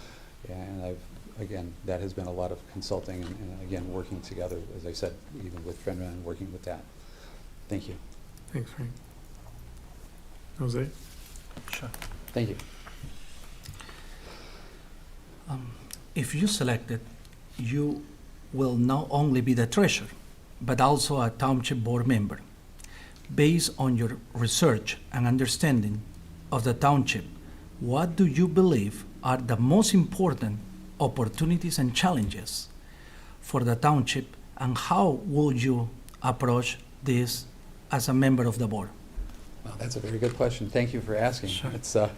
and again, that has been a lot of consulting and again, working together, as I said, even with FINRA and working with that. Thank you. Thanks, Frank. Jose? Sure. Thank you. If you selected, you will not only be the treasurer, but also a township board member. Based on your research and understanding of the township, what do you believe are the most important opportunities and challenges for the township, and how would you approach this as a member of the board? Well, that's a very good question. Thank you for asking. Sure. It's a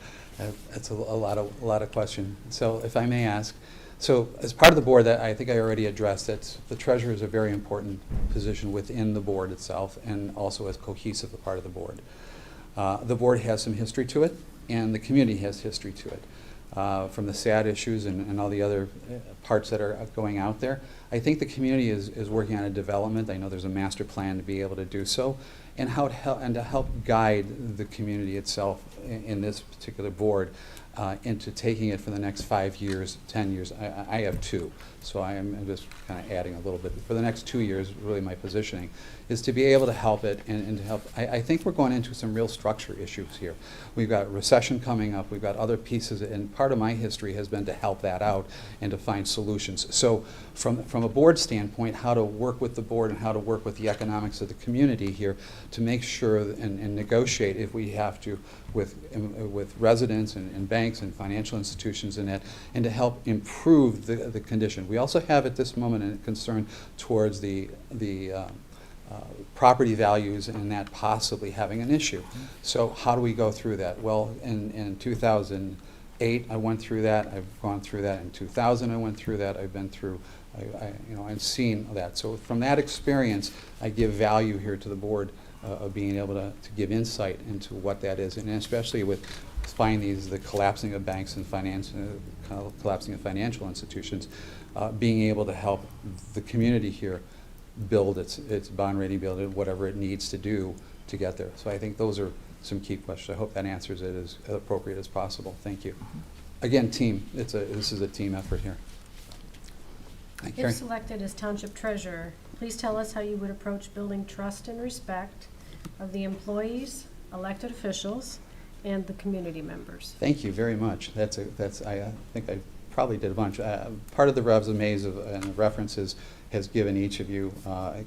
lot of question. So if I may ask, so as part of the board, that I think I already addressed, that the treasurer is a very important position within the board itself and also as cohesive a part of the board. The board has some history to it, and the community has history to it. From the sad issues and all the other parts that are going out there. I think the community is working on a development. I know there's a master plan to be able to do so, and to help guide the community itself in this particular board. into taking it for the next 5 years, 10 years. I have 2, so I'm just kind of adding a little bit. For the next 2 years, really my positioning is to be able to help it and to help. I think we're going into some real structure issues here. We've got recession coming up. We've got other pieces, and part of my history has been to help that out and to find solutions. So from a board standpoint, how to work with the board and how to work with the economics of the community here to make sure and negotiate if we have to with residents and banks and financial institutions and that, and to help improve the condition. We also have at this moment a concern towards the property values and that possibly having an issue. So how do we go through that? Well, in 2008 I went through that. I've gone through that. In 2000 I went through that. I've been through. I've seen that. So from that experience, I give value here to the board of being able to give insight into what that is, and especially with finding the collapsing of banks and collapsing of financial institutions, being able to help the community here build its bond rating, build it, whatever it needs to do to get there. So I think those are some key questions. I hope that answers it as appropriate as possible. Thank you. Again, team. This is a team effort here. Thank you. If selected as Township Treasurer, please tell us how you would approach building trust and respect of the employees, elected officials, and the community members. Thank you very much. I think I probably did a bunch. Part of the resumes and the references has given each of you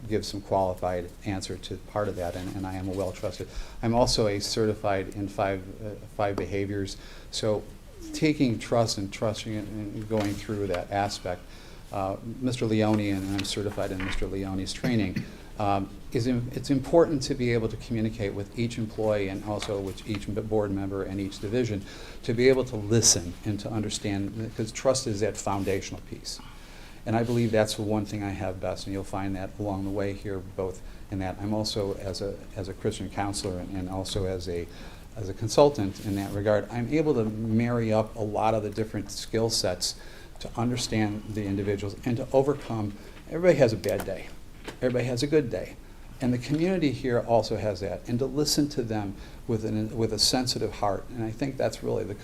give some qualified answer to part of that, and I am a well trusted. I'm also a certified in five behaviors. So taking trust and trusting it and going through that aspect. Mr. Leone, and I'm certified in Mr. Leone's training, it's important to be able to communicate with each employee and also with each board member and each division to be able to listen and to understand, because trust is that foundational piece. And I believe that's the one thing I have best, and you'll find that along the way here, both in that. I'm also, as a Christian counselor and also as a consultant in that regard, I'm able to marry up a lot of the different skill sets to understand the individuals and to overcome. Everybody has a bad day. Everybody has a good day. And the community here also has that. And to listen to them with a sensitive heart. And I think that's really the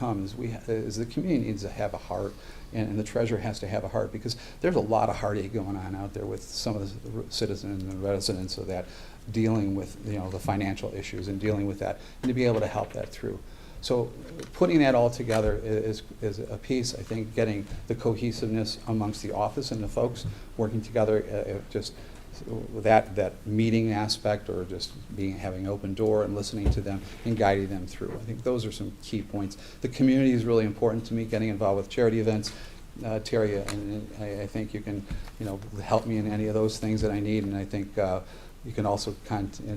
is the community needs to have a heart, and the treasurer has to have a heart, because there's a lot of heartache going on out there with some of the citizens and the residents of that, dealing with the financial issues and dealing with that, and to be able to help that through. So putting that all together is a piece. I think getting the cohesiveness amongst the office and the folks working together, just that meeting aspect, or just having an open door and listening to them and guiding them through. I think those are some key points. The community is really important to me, getting involved with charity events. Terry, and I think you can help me in any of those things that I need, and I think you can also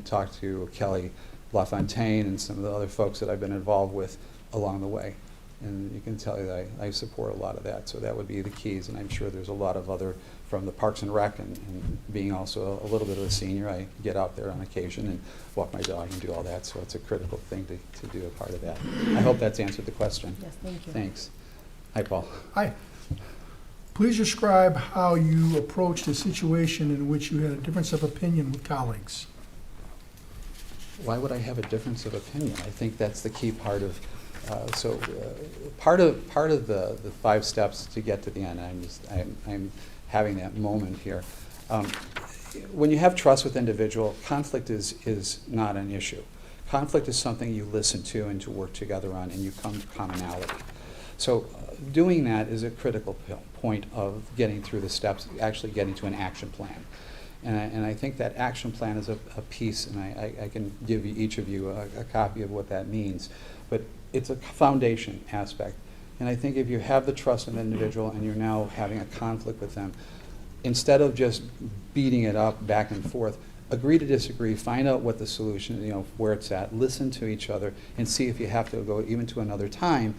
talk to Kelly LaFontaine and some of the other folks that I've been involved with along the way. And you can tell that I support a lot of that. So that would be the keys. And I'm sure there's a lot of other, from the Parks and Rec, and being also a little bit of a senior, I get out there on occasion and walk my dog and do all that. So it's a critical thing to do a part of that. I hope that's answered the question. Yes, thank you. Thanks. Hi, Paul. Hi. Please describe how you approached a situation in which you had a difference of opinion with colleagues. Why would I have a difference of opinion? I think that's the key part of. Part of the 5 steps to get to the end. I'm having that moment here. When you have trust with individual, conflict is not an issue. Conflict is something you listen to and to work together on, and you come to commonality. So doing that is a critical point of getting through the steps, actually getting to an action plan. And I think that action plan is a piece, and I can give each of you a copy of what that means. But it's a foundation aspect. And I think if you have the trust in an individual and you're now having a conflict with them, instead of just beating it up back and forth, agree to disagree, find out what the solution, where it's at, listen to each other, and see if you have to go even to another time,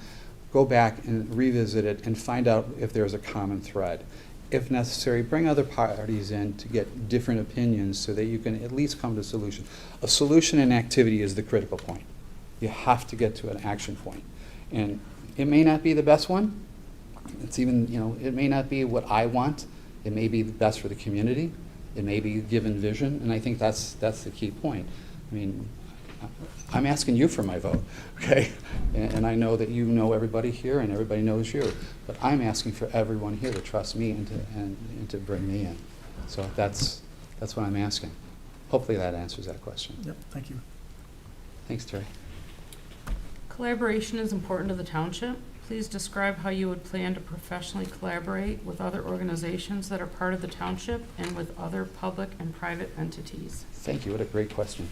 go back and revisit it and find out if there's a common thread. If necessary, bring other parties in to get different opinions so that you can at least come to a solution. A solution and activity is the critical point. You have to get to an action point. And it may not be the best one. It's even, it may not be what I want. It may be the best for the community. It may be given vision. And I think that's the key point. I mean, I'm asking you for my vote, okay? And I know that you know everybody here and everybody knows you, but I'm asking for everyone here to trust me and to bring me in. So that's what I'm asking. Hopefully that answers that question. Yep, thank you. Thanks, Terry. Collaboration is important to the township. Please describe how you would plan to professionally collaborate with other organizations that are part of the township and with other public and private entities. Thank you. What a great question.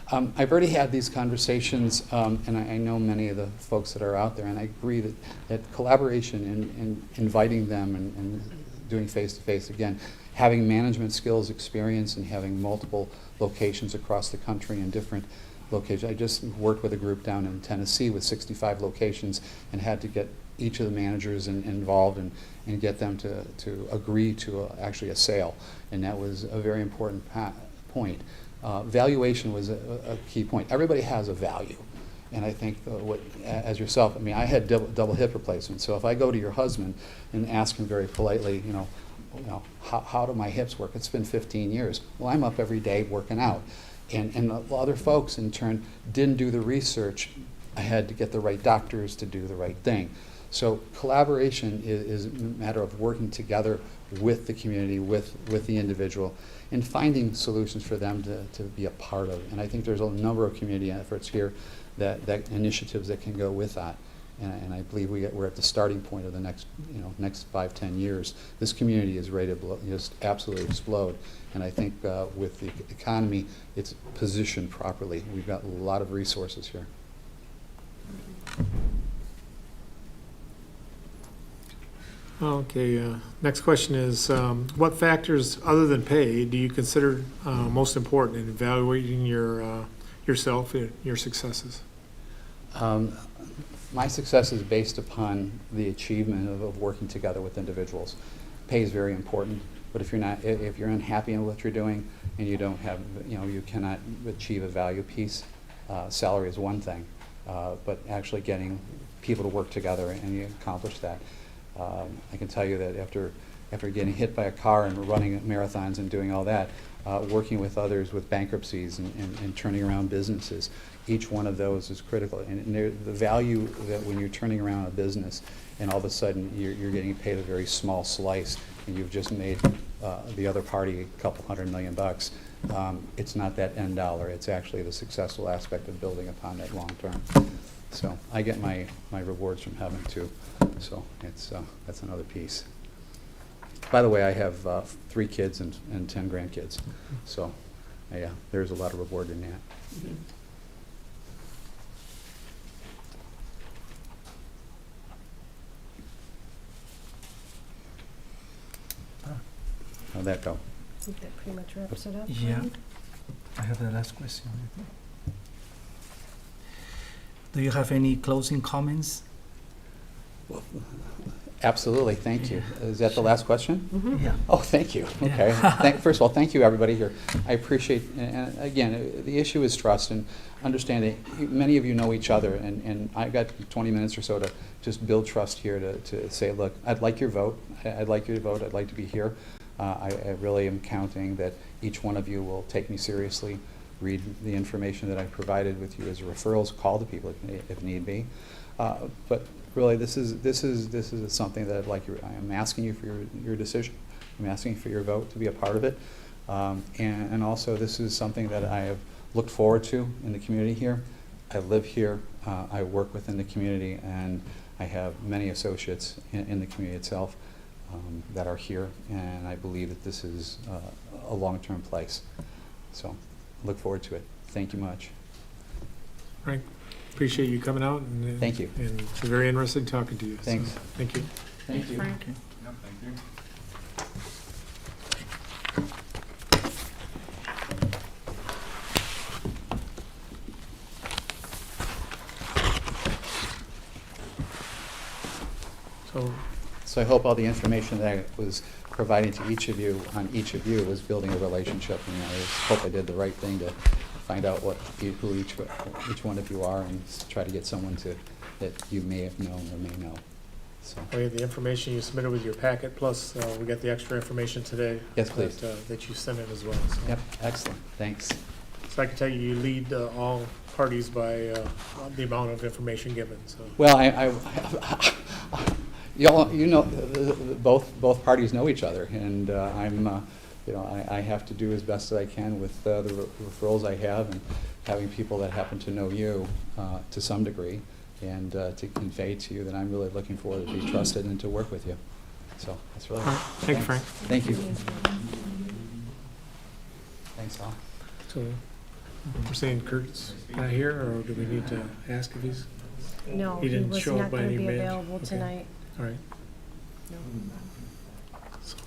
I've already had these conversations, and I know many of the folks that are out there, and I agree that collaboration and inviting them and doing face-to-face, again, having management skills, experience, and having multiple locations across the country and different locations. I just worked with a group down in Tennessee with 65 locations and had to get each of the managers involved and get them to agree to actually a sale, and that was a very important point. Valuation was a key point. Everybody has a value, and I think as yourself, I mean, I had double hip replacement, so if I go to your husband and ask him very politely, how do my hips work? It's been 15 years. Well, I'm up every day working out. And other folks, in turn, didn't do the research. I had to get the right doctors to do the right thing. So collaboration is a matter of working together with the community, with the individual, and finding solutions for them to be a part of. And I think there's a number of community efforts here, that initiatives that can go with that. And I believe we're at the starting point of the next 5-10 years. This community is ready to just absolutely explode. And I think with the economy, it's positioned properly. We've got a lot of resources here. Okay, next question is, what factors other than pay do you consider most important in evaluating yourself and your successes? My success is based upon the achievement of working together with individuals. Pay is very important, but if you're unhappy in what you're doing and you don't have, you cannot achieve a value piece, salary is one thing, but actually getting people to work together and you accomplish that. I can tell you that after getting hit by a car and running marathons and doing all that, working with others with bankruptcies and turning around businesses, each one of those is critical. And the value that when you're turning around a business and all of a sudden you're getting paid a very small slice and you've just made the other party a couple $100 million, it's not that end dollar. It's actually the successful aspect of building upon that long term. So I get my rewards from heaven too. So that's another piece. By the way, I have 3 kids and 10 grandkids. So yeah, there's a lot of reward in that. Mm-hmm. How'd that go? I think that pretty much wraps it up. Yeah. Brian. I have the last question. Do you have any closing comments? Absolutely, thank you. Is that the last question? Mhm. Yeah. Oh, thank you. Okay. First of all, thank you, everybody here. I appreciate, and again, the issue is trust and understanding. Many of you know each other, and I've got 20 minutes or so to just build trust here to say, look, I'd like your vote. I'd like you to vote. I'd like to be here. I really am counting that each one of you will take me seriously, read the information that I provided with you as referrals, call the people if need be. But really, this is something that I am asking you for your decision. I'm asking for your vote to be a part of it. And also, this is something that I have looked forward to in the community here. I live here. I work within the community, and I have many associates in the community itself that are here, and I believe that this is a long-term place. So look forward to it. Thank you much. Frank, appreciate you coming out. And, Thank you. And it's very interesting talking to you. Thanks. So, thank you. Thank you. Frank. So I hope all the information that I was providing to each of you was building a relationship, and I hope I did the right thing to find out who each one of you are and try to get someone that you may have known or may know. So We have the information you submitted with your packet, plus we got the extra information today. Yes, please. That you sent in as well. So. Yep, excellent. Thanks. So I can tell you, you lead all parties by the amount of information given, so. Well, you know, both parties know each other, and I have to do as best as I can with the roles I have, and having people that happen to know you to some degree, and to convey to you that I'm really looking forward to be trusted and to work with you. So that's really. All right. Thank you, Frank. Thank you. Thanks, all. So we're saying Kurt's not here, or do we need to ask if he's, No, He he didn't was show up not by gonna any be means. available Okay. tonight. all right. No. So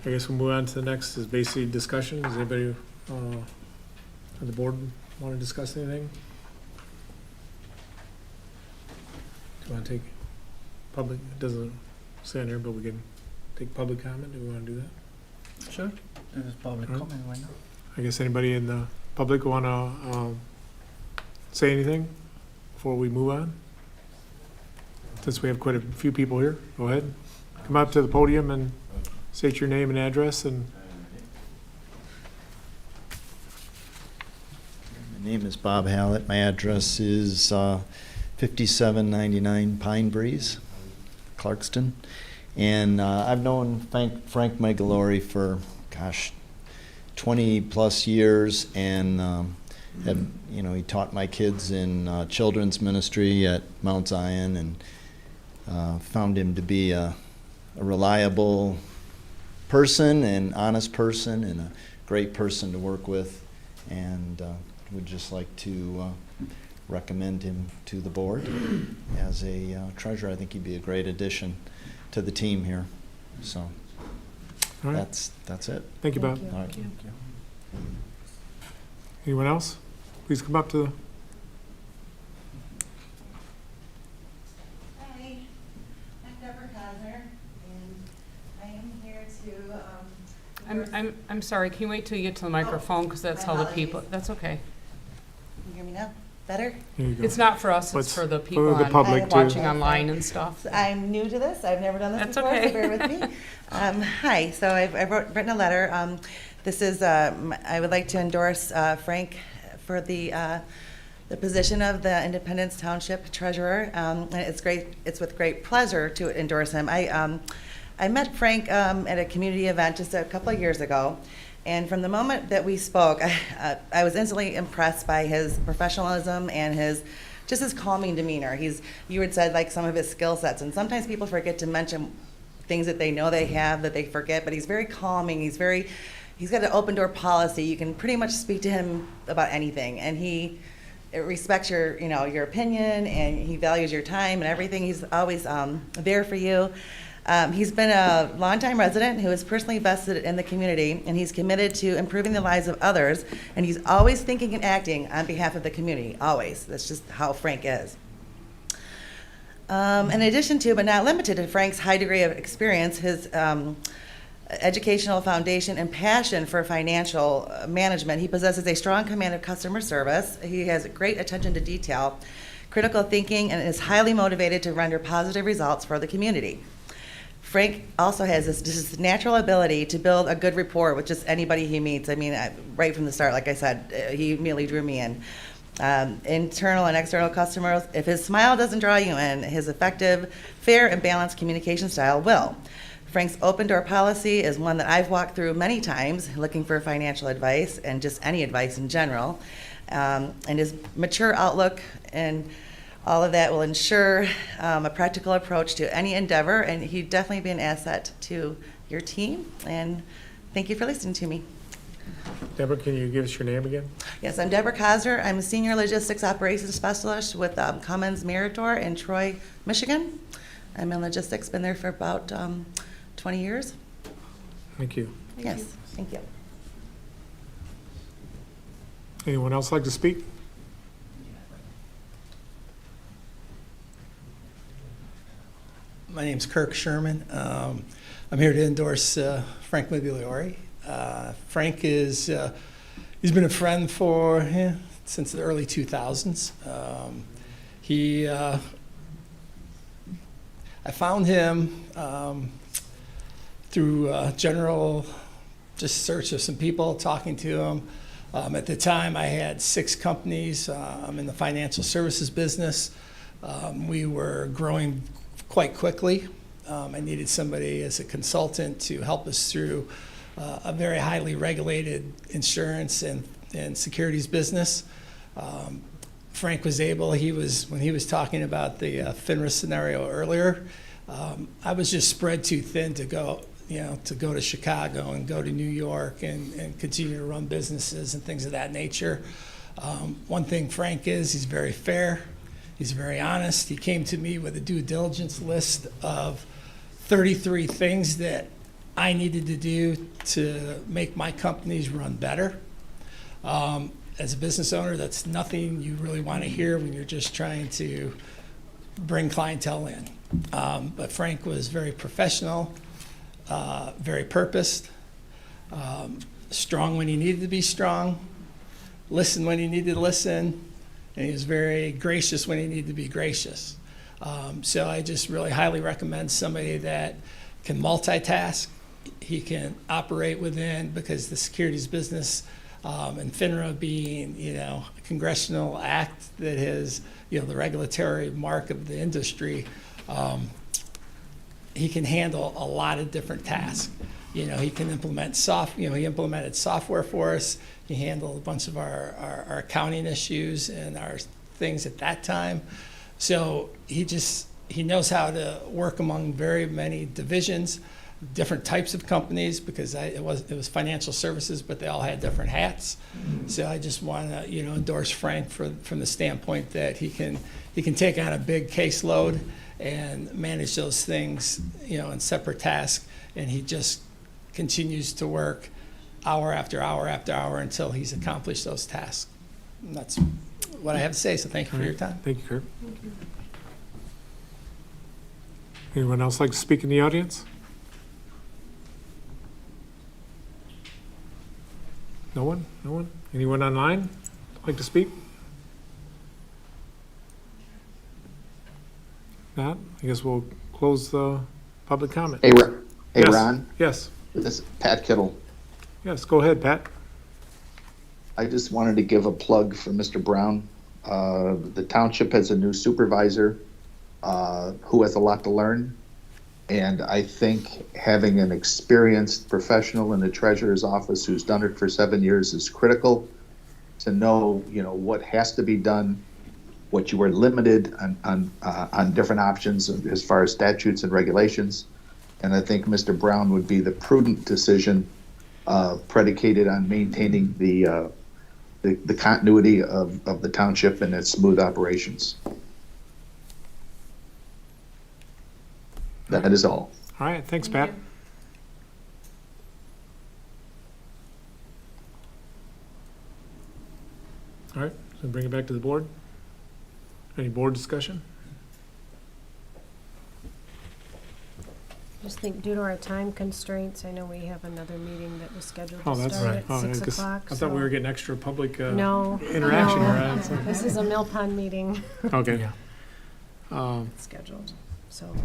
I guess we'll move on to the next, is basically discussion. Does anybody on the board want to discuss anything? Do you want to take public, it doesn't say on here, but we can take public comment, do we want to do that? Sure. There's public All right. comment right now. I guess anybody in the public want to say anything before we move on? Since we have quite a few people here, go ahead. Come up to the podium and state your name and address, and My name is Bob Hallett. My address is 5799 Pine Breeze, Clarkston. And I've known Frank Megalori for, 20 plus years, and he taught my kids in children's ministry at Mount Zion, and found him to be a reliable person, and honest person, and a great person to work with, and would just like to recommend him to the board as a treasurer. I think he'd be a great addition to the team here. So all right, that's it. thank you, Bob. Thank you. All right. Anyone else? Please come up to the, Hi, I'm Deborah Cosner, and I am here to, I'm sorry, can you wait till you get to the microphone, because that's my how the people, apologies. that's okay. Can you hear me now? Better? here you go. It's not for us, But it's for the for people the public, too. watching online and stuff. So I'm new to this, I've never done this That's before, okay. so bear with me. Hi, so I've written a letter. This is, I would like to endorse Frank for the position of the Independence Township Treasurer. And it's with great pleasure to endorse him. I met Frank at a community event just a couple of years ago. And from the moment that we spoke, I was instantly impressed by his professionalism and his calming demeanor. You had said like some of his skill sets, and sometimes people forget to mention things that they know they have that they forget, but he's very calming. He's got an open door policy. You can pretty much speak to him about anything, and he respects your opinion, and he values your time and everything. He's always there for you. He's been a longtime resident who is personally vested in the community, and he's committed to improving the lives of others, and he's always thinking and acting on behalf of the community, always. That's just how Frank is. In addition to, but not limited to, Frank's high degree of experience, his educational foundation and passion for financial management, he possesses a strong command of customer service. He has great attention to detail, critical thinking, and is highly motivated to render positive results for the community. Frank also has this natural ability to build a good rapport with just anybody he meets. I mean, right from the start, like I said, he immediately drew me in. Internal and external customers, if his smile doesn't draw you in, his effective, fair, and balanced communication style will. Frank's open door policy is one that I've walked through many times looking for financial advice and just any advice in general. And his mature outlook and all of that will ensure a practical approach to any endeavor, and he'd definitely be an asset to your team. And thank you for listening to me. Deborah, can you give us your name again? Yes, I'm Deborah Kosner. I'm a Senior Logistics Operations Specialist with Cummins Meritor in Troy, Michigan. I'm in logistics, been there for about 20 years. Thank you. Yes, thank you. Anyone else like to speak? My name's Kirk Sherman. I'm here to endorse Frank Migliori. Frank is, he's been a friend since the early 2000s. I found him through general just search of some people, talking to him. At the time, I had 6 companies. I'm in the financial services business. We were growing quite quickly. I needed somebody as a consultant to help us through a very highly regulated insurance and securities business. Frank was able, when he was talking about the FINRA scenario earlier, I was just spread too thin to go to Chicago and go to New York and continue to run businesses and things of that nature. One thing Frank is, he's very fair, he's very honest. He came to me with a due diligence list of 33 things that I needed to do to make my companies run better. As a business owner, that's nothing you really want to hear when you're just trying to bring clientele in. But Frank was very professional, very purposed, strong when he needed to be strong, listen when he needed to listen, and he was very gracious when he needed to be gracious. So I just really highly recommend somebody that can multitask. He can operate within, because the securities business and FINRA being, a congressional act that is, the regulatory mark of the industry, he can handle a lot of different tasks. He can implement he implemented software for us. He handled a bunch of our accounting issues and our things at that time. So he knows how to work among very many divisions, different types of companies, because it was financial services, but they all had different hats. So I just want to endorse Frank from the standpoint that he can take on a big caseload and manage those things in separate tasks, and he just continues to work hour after hour after hour until he's accomplished those tasks. And that's what I have to say. So thank you for your time. Thank you, Kirk. Anyone else like to speak in the audience? No one? No one? Anyone online like to speak? Not? I guess we'll close the public comment. Hey, Yes. Ron, Yes. this is Pat Kittle. Yes, go ahead, Pat. I just wanted to give a plug for Mr. Brown. The township has a new supervisor who has a lot to learn. And I think having an experienced professional in the treasurer's office who's done it for 7 years is critical to know, what has to be done, what you are limited on different options as far as statutes and regulations. And I think Mr. Brown would be the prudent decision predicated on maintaining the continuity of the township and its smooth operations. That is all. All right, thanks, Pat. All right, so bring it back to the board. Any board discussion? Just think, due to our time constraints, I know we have another meeting that was scheduled Oh, to that's start right. at 6 o'clock. I thought we so- were getting extra public No. interaction no. here. Right? So- This is a Mill Pond meeting Okay. Yeah. scheduled, so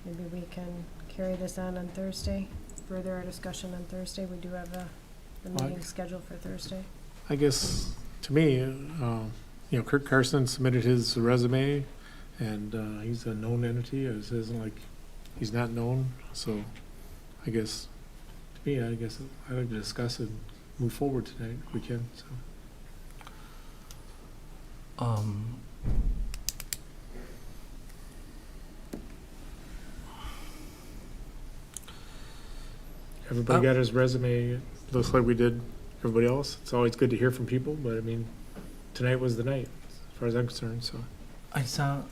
maybe we can carry this on Thursday, further our discussion on Thursday. We do have the meeting scheduled for Thursday. I guess, to me, Kirk Carson submitted his resume, and he's a known entity. It isn't like he's not known. So I guess, to me, I'd like to discuss and move forward tonight if we can. So. Everybody got his resume. Looks like we did everybody else. It's always good to hear from people, but I mean, tonight was the night, as far as I'm concerned. So I saw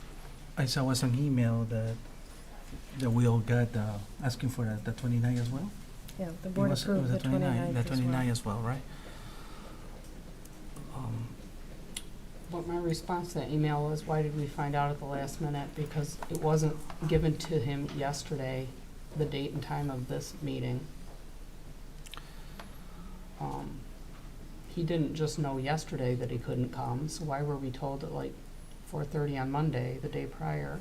was an email that we all got asking for the 29 as well. Yeah, the It board was approved the 29th The as 29 well. as well, right? What my response to that email was, why did we find out at the last minute? Because it wasn't given to him yesterday, the date and time of this meeting. He didn't just know yesterday that he couldn't come, so why were we told at like 4:30 on Monday, the day prior?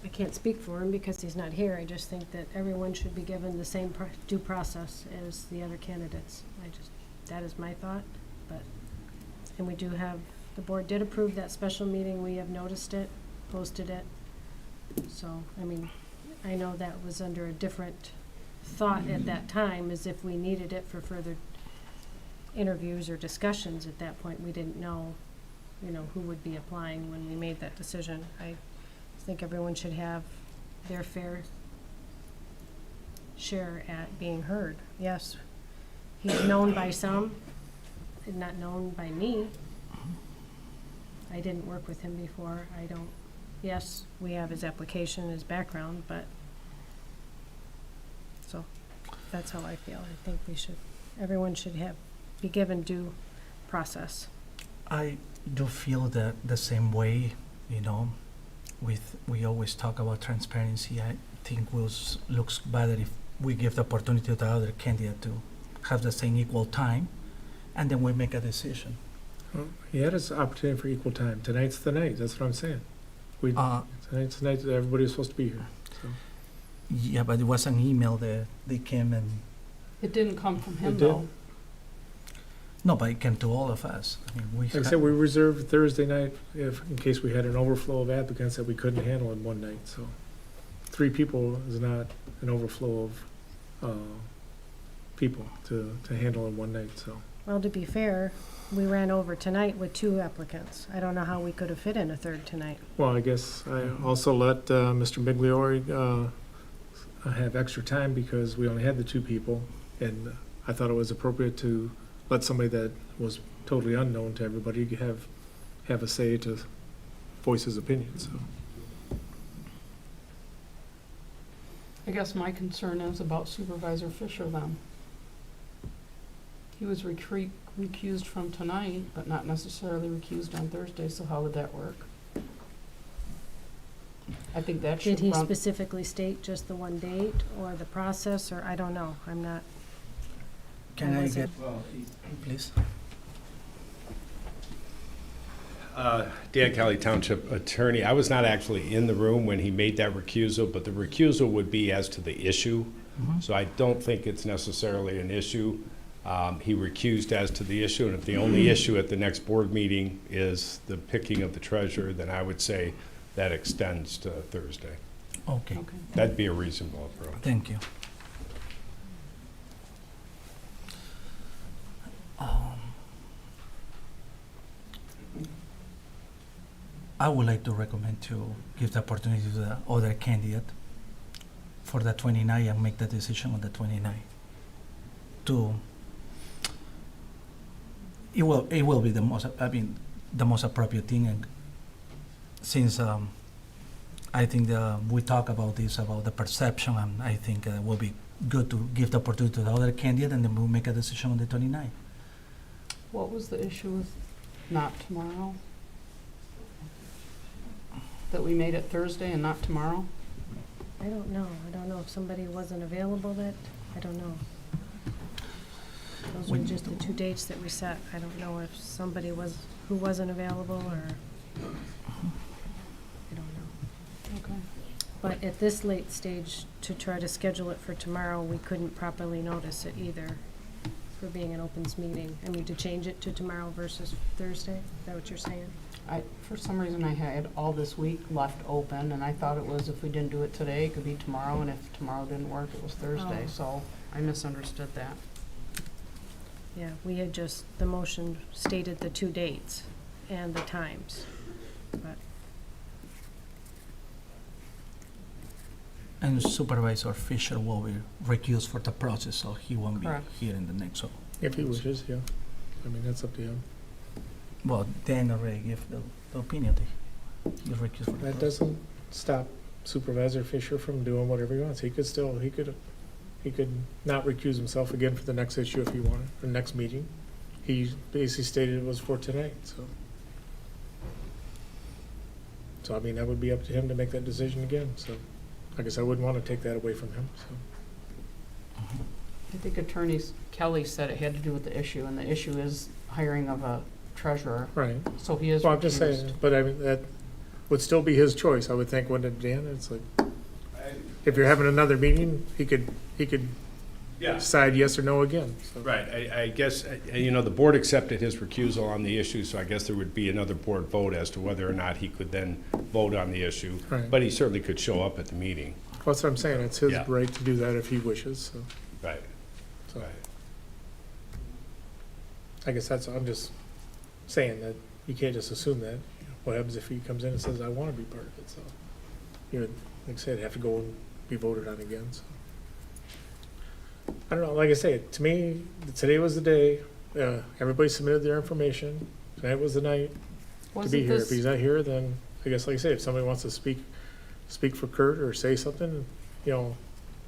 I can't speak for him because he's not here. I just think that everyone should be given the same due process as the other candidates. That is my thought, but, and we do have, the board did approve that special meeting. We have noticed it, posted it. So, I mean, I know that was under a different thought at that time, as if we needed it for further interviews or discussions. At that point, we didn't know, who would be applying when we made that decision. I think everyone should have their fair share at being heard. Yes, he's known by some, and not known by me. I didn't work with him before. I don't, yes, we have his application, his background, but, so, that's how I feel. I think everyone should be given due process. I do feel that the same way, we always talk about transparency. I think looks better if we give the opportunity to the other candidate to have the same equal time, and then we make a decision. Well, he had his opportunity for equal time. Tonight's the night, that's what I'm saying. Tonight's the night that everybody's supposed to be here, so. Yeah, but it was an email that they came and, It didn't come from him, It did? though. no, but it came to all of us. I mean, Like I said, we reserved Thursday night in case we had an overflow of applicants that we couldn't handle in one night, so 3 people is not an overflow of people to handle in one night, so. Well, to be fair, we ran over tonight with 2 applicants. I don't know how we could have fit in a third tonight. Well, I guess I also let Mr. Migliori have extra time because we only had the 2 people, and I thought it was appropriate to let somebody that was totally unknown to everybody have a say to voice his opinion, so. I guess my concern is about Supervisor Fisher then. He was recused from tonight, but not necessarily recused on Thursday, so how would that work? I think that should Did he run. specifically state just the one date or the process, or I don't know, I'm not. can I was get, it? please? Dan Kelly, Township Attorney. I was not actually in the room when he made that recusal, but the recusal would be as to the issue. Mhm. So I don't think it's necessarily an issue. He recused as to the issue, and if the only issue at the next board meeting is the picking of the treasurer, then I would say that extends to Thursday. Okay, Okay. That'd be a reasonable approach. thank you. I would like to recommend to give the opportunity to the other candidate for the 29 and make the decision on the 29. It will be the most appropriate thing, and since I think we talk about this, about the perception, and I think it will be good to give the opportunity to the other candidate, and then we'll make a decision on the 29. What was the issue with not tomorrow? That we made it Thursday and not tomorrow? I don't know. I don't know if somebody wasn't available I don't know. Those were When- just the 2 dates that we set. I don't know if somebody who wasn't available, or, I don't know. Okay. But at this late stage, to try to schedule it for tomorrow, we couldn't properly notice it either, for being an opens meeting. I mean, to change it to tomorrow versus Thursday, is that what you're saying? For some reason, I had all this week left open, and I thought it was if we didn't do it today, it could be tomorrow, and if tomorrow didn't work, it was Thursday, Oh. so I misunderstood that. Yeah, we had the motion stated the 2 dates and the times, but, And Supervisor Fisher will be recused for the process, so he won't be Correct. here in the next. So, If he wishes, yeah. I mean, that's up to him. well, Dan already gave the opinion. He's recused for the That process. doesn't stop Supervisor Fisher from doing whatever he wants. He could not recuse himself again for the next issue if he wanted, or next meeting. He basically stated it was for tonight, so. So, I mean, that would be up to him to make that decision again, so. I guess I wouldn't want to take that away from him, so. I think Attorney Kelly said it had to do with the issue, and the issue is hiring of a treasurer, Right. so he is Well, I'm just recused. saying, but I mean, would still be his choice, I would think, wouldn't it, Dan? It's like, if you're having another meeting, he could Yeah. decide yes or no again, so. Right, I guess, the board accepted his recusal on the issue, so I guess there would be another board vote as to whether or not he could then vote on the issue. Right. But he certainly could show up at the meeting. That's what I'm saying, it's his Yeah. right to do that if he wishes, so. Right. so. Right. I guess I'm just saying that you can't just assume that. What happens if he comes in and says, I want to be part of it, so. You would, like I said, have to go and be voted on again, so. I don't know, like I say, to me, today was the day, everybody submitted their information, tonight was the night to be Wasn't here. If this, he's not here, then, I guess, like I say, if somebody wants to speak for Kurt or say something,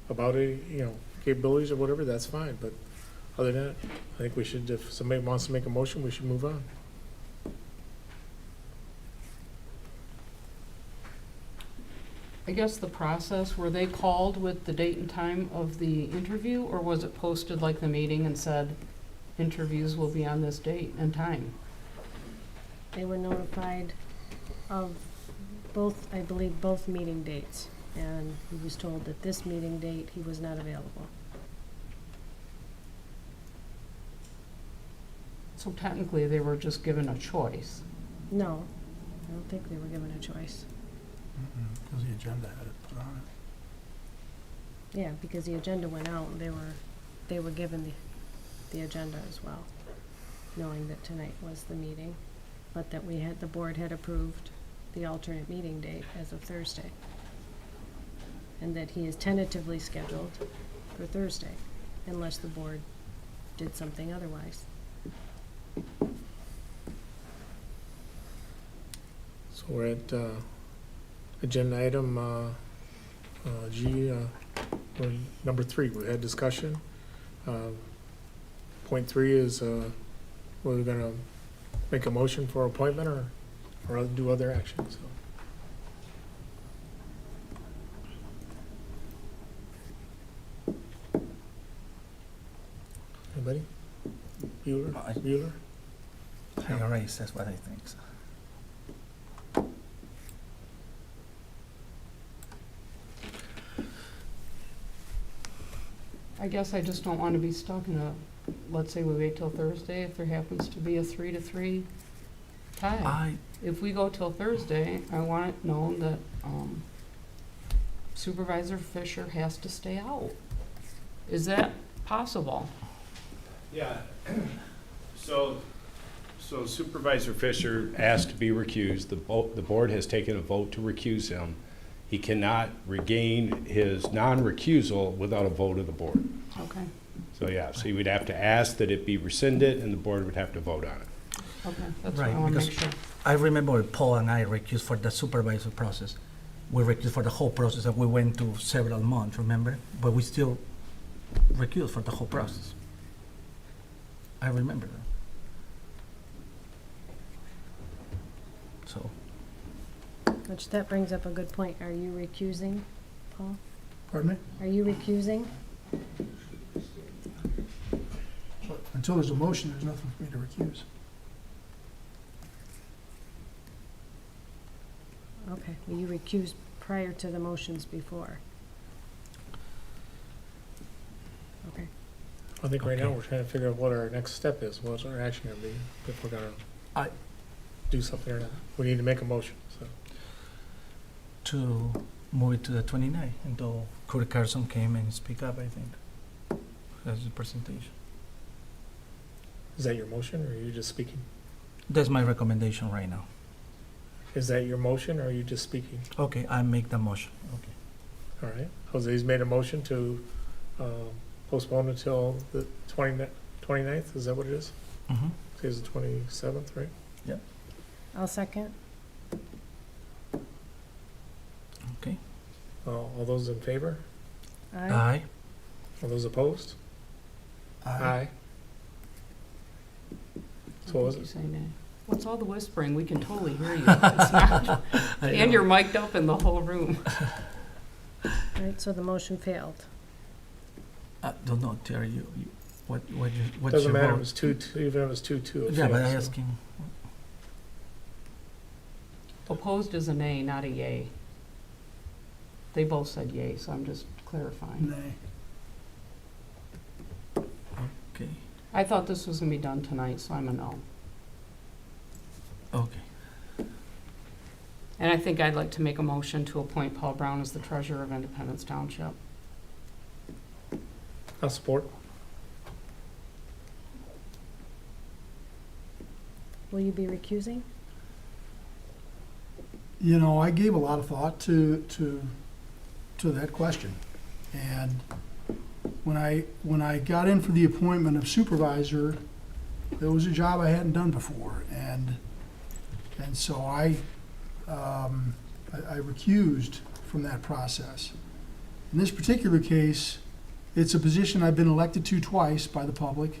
about it, capabilities or whatever, that's fine, but other than that, I think we should, if somebody wants to make a motion, we should move on. I guess the process, were they called with the date and time of the interview, or was it posted like the meeting and said, interviews will be on this date and time? They were notified of both, I believe, both meeting dates, and he was told that this meeting date, he was not available. So technically, they were just given a choice. No, I don't think they were given a choice. Because the agenda had it put on it. Yeah, because the agenda went out, and they were given the agenda as well, knowing that tonight was the meeting, but that the board had approved the alternate meeting date as of Thursday, and that he is tentatively scheduled for Thursday, unless the board did something otherwise. So we're at, agenda item, G, we're number 3, we had discussion. Point 3 is, we're gonna make a motion for appointment or do other actions, so. Anybody? Bueller? High raise, that's what I think. So. I guess I just don't want to be stuck in let's say we wait till Thursday, if there happens to be a 3-3 tie. If we go till Thursday, I want it known that Supervisor Fisher has to stay out. Is that possible? Yeah, so Supervisor Fisher asked to be recused. The board has taken a vote to recuse him. He cannot regain his non-recusal without a vote of the board. Okay, So, yeah, so you would have to ask that it be rescinded, and the board would have to vote on it. okay, that's what Right, I want to because make sure. I remember Paul and I recused for the supervisor process. We recused for the whole process, and we went to several months, remember? But we still recused for the whole process. I remember that. So, Which that brings up a good point. Are you recusing, Paul? Pardon me? Are you recusing? Until there's a motion, there's nothing for me to recuse. Okay, well, you recused prior to the motions before. Okay. I think right now Okay. we're trying to figure out what our next step is, what's our action gonna be, if we're gonna I- do something or not. We need to make a motion, so. to move it to the 29th until Kurt Carson came and speak up, I think. That's the presentation. Is that your motion, or are you just speaking? That's my recommendation right now. Is that your motion, or are you just speaking? Okay, I make the motion. Okay. All right. Jose's made a motion to postpone until the 29th, is that what it is? Mm-hmm. Today's the 27th, right? I'll second. Okay. All those in favor? Aye. All those opposed? Aye. So what was You it? say nay. What's all the whispering? We can totally hear you. It's not, and you're mic'd up in the whole room. All right, so the motion failed. I don't know, Terry, what's Doesn't your matter, it vote? was 2-2, even if it was 2-2. it Yeah, but fails, I so. asking, Opposed is a nay, not a yay. They both said yay, so I'm just clarifying. Nay. Okay, I thought this was gonna be done tonight, so I'm a no. okay. And I think I'd like to make a motion to appoint Paul Brown as the treasurer of Independence Township. I'll support. Will you be recusing? You know, I gave a lot of thought to that question. And when I got in for the appointment of supervisor, there was a job I hadn't done before. And so I recused from that process. In this particular case, it's a position I've been elected to twice by the public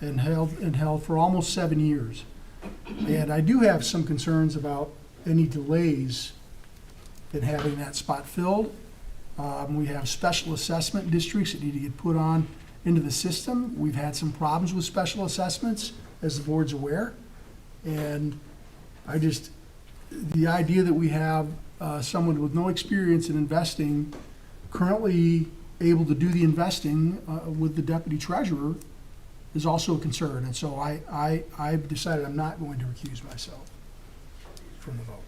and held for almost 7 years. And I do have some concerns about any delays in having that spot filled. We have special assessment districts that need to get put on into the system. We've had some problems with special assessments, as the board's aware. And the idea that we have someone with no experience in investing currently able to do the investing with the deputy treasurer is also a concern. And so I've decided I'm not going to recuse myself from the vote.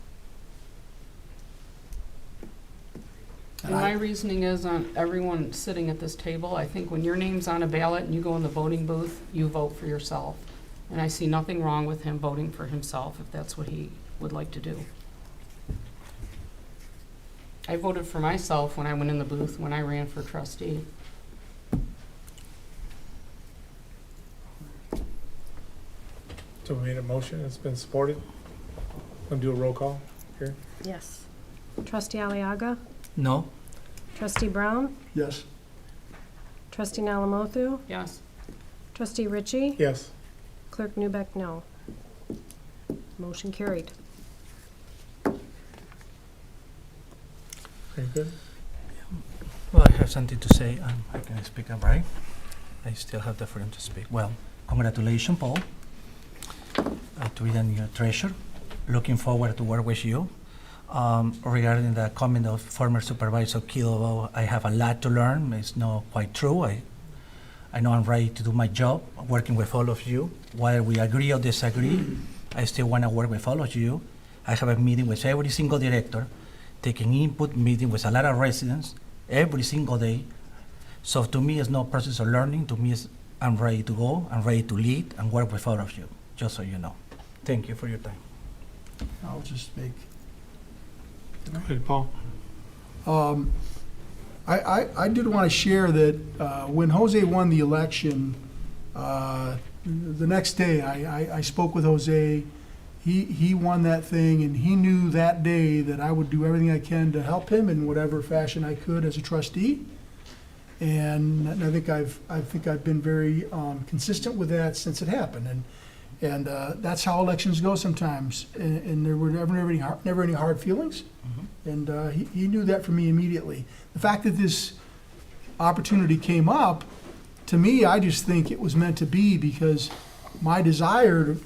And my reasoning is on everyone sitting at this table, I think when your name's on a ballot and you go in the voting booth, you vote for yourself. And I see nothing wrong with him voting for himself if that's what he would like to do. I voted for myself when I went in the booth when I ran for trustee. So we made a motion, it's been supported. Want to do a roll call here? Yes. Trustee Aliaga? No? Trustee Brown? Yes. Trustee Nalamothu? Yes. Trustee Ritchie? Yes. Clerk Newbeck, no. Motion carried. Very good. Well, I have something to say. I can speak up, right? I still have the freedom to speak. Well, congratulations, Paul, to be the new treasurer. Looking forward to work with you. Regarding the comment of former Supervisor Kilo, I have a lot to learn. It's not quite true. I know I'm ready to do my job, working with all of you. Whether we agree or disagree, I still want to work with all of you. I have a meeting with every single director, taking input, meeting with a lot of residents every single day. So to me, it's no process of learning. To me, I'm ready to go. I'm ready to lead and work with all of you, just so you know. Thank you for your time. I'll just make. Go ahead, Paul. I did want to share that when Jose won the election, the next day I spoke with Jose. He won that thing, and he knew that day that I would do everything I can to help him in whatever fashion I could as a trustee. And I think I've been very consistent with that since it happened. And that's how elections go sometimes. And there were never any hard feelings. And he knew that from me immediately. The fact that this opportunity came up, to me, I just think it was meant to be, because my desire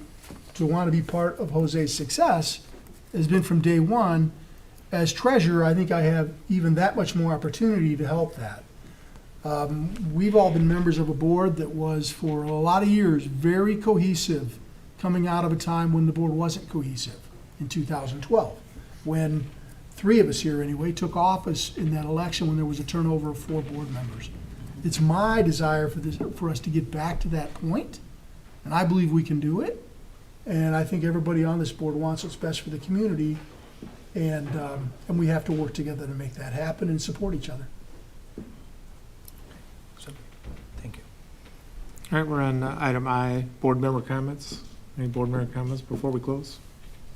to want to be part of Jose's success has been from day one. As treasurer, I think I have even that much more opportunity to help that. We've all been members of a board that was, for a lot of years, very cohesive, coming out of a time when the board wasn't cohesive in 2012, when 3 of us here anyway took office in that election when there was a turnover of 4 board members. It's my desire for us to get back to that point, and I believe we can do it. And I think everybody on this board wants what's best for the community, and we have to work together to make that happen and support each other. So, thank you. All right, we're on item I, board member comments. Any board member comments before we close?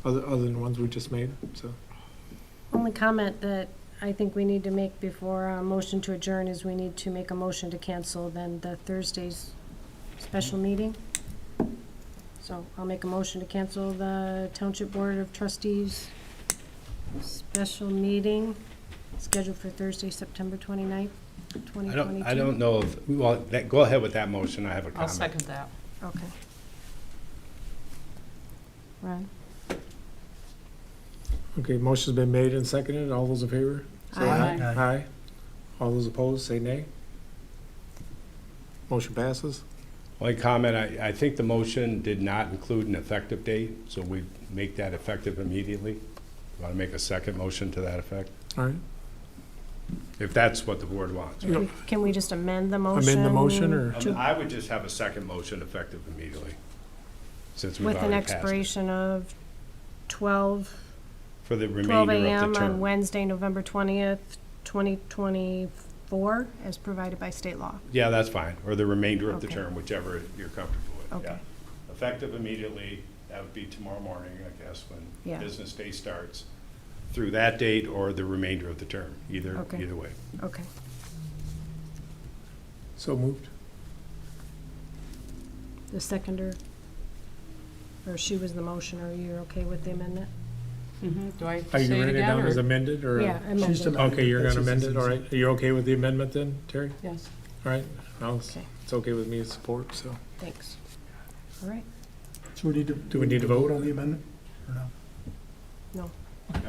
Other than the ones we just made, so. Only comment that I think we need to make before a motion to adjourn is we need to make a motion to cancel then the Thursday's special meeting. So I'll make a motion to cancel the Township Board of Trustees special meeting scheduled for Thursday, September 29th, 2022. I don't know if, well, go ahead with that motion. I have a comment. I'll second that. Okay. Ron? Okay, motion's been made and seconded. All those in favor? Say Aye. aye. Aye. All those opposed, say nay. Motion passes. Only comment, I think the motion did not include an effective date, so we make that effective immediately. Want to make a second motion to that effect, All right. if that's what the board wants. Yeah. Can we just amend the motion? Amend the motion, or? to- I would just have a second motion effective immediately, since we've With an already passed it. expiration of 12 For the 12 remainder of a.m. the on term. Wednesday, November 20th, 2024, as provided by state law. Yeah, that's fine, or the remainder of the Okay. term, whichever you're comfortable with, yeah. Okay. Effective immediately, that would be tomorrow morning, I guess, when Yeah. business day starts, through that date or the remainder of the term, either Okay. way. Okay. So moved. The seconder, or she was the motion, are you okay with the amendment? Do I Are say you it writing it again, down as or? amended, or? Yeah, She's amended. Okay, you're That's gonna amend just it, all right. Are you okay with the amendment then, Terry? Yes. All right, well, Okay. it's okay with me to support, so. Thanks. All right. So we need to. Do we need to vote? on the amendment? Or no? No.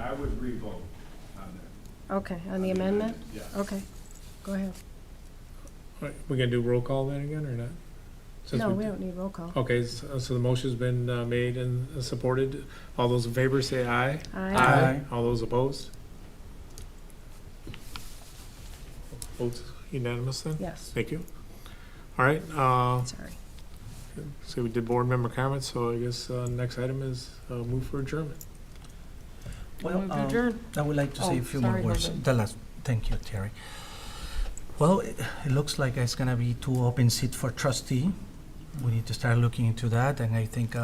I would re-vote on that. Okay, on the amendment? Yeah. Okay. Go ahead. All right, we gonna do roll call then again, or not? Since No, we don't need roll call. Okay, so the motion's been made and supported. All those in favor say aye. Aye. All those opposed? Votes unanimous then? Yes, Thank you. All right, sorry. so we did board member comments, so I guess next item is move for adjournment. Well, Move to adjourn. I would like to say Oh, a few more sorry, words. Jose. The last, thank you, Terry. Well, it looks like it's gonna be 2 open seats for trustee. We need to start looking into that, and I think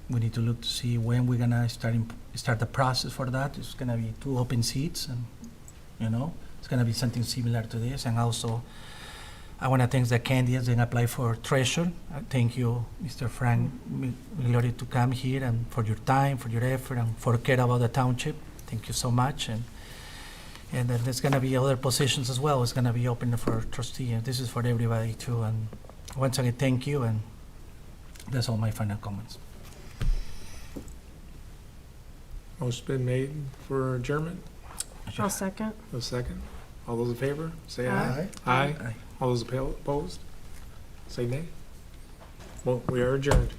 we need to look to see when we're gonna start the process for that. It's gonna be 2 open seats, and it's gonna be something similar to this. And also, I wanna thank the candidates that apply for treasurer. Thank you, Mr. Frank Migliori, to come here and for your time, for your effort, and for care about the township. Thank you so much. And then there's gonna be other positions as well. It's gonna be open for trustee, and this is for everybody too. And once again, thank you, and that's all my final comments. Motion's been made for adjournment. I'll second. A second. All those in favor, say Aye. aye. Aye. Aye. All those opposed, say nay. Well, we are adjourned.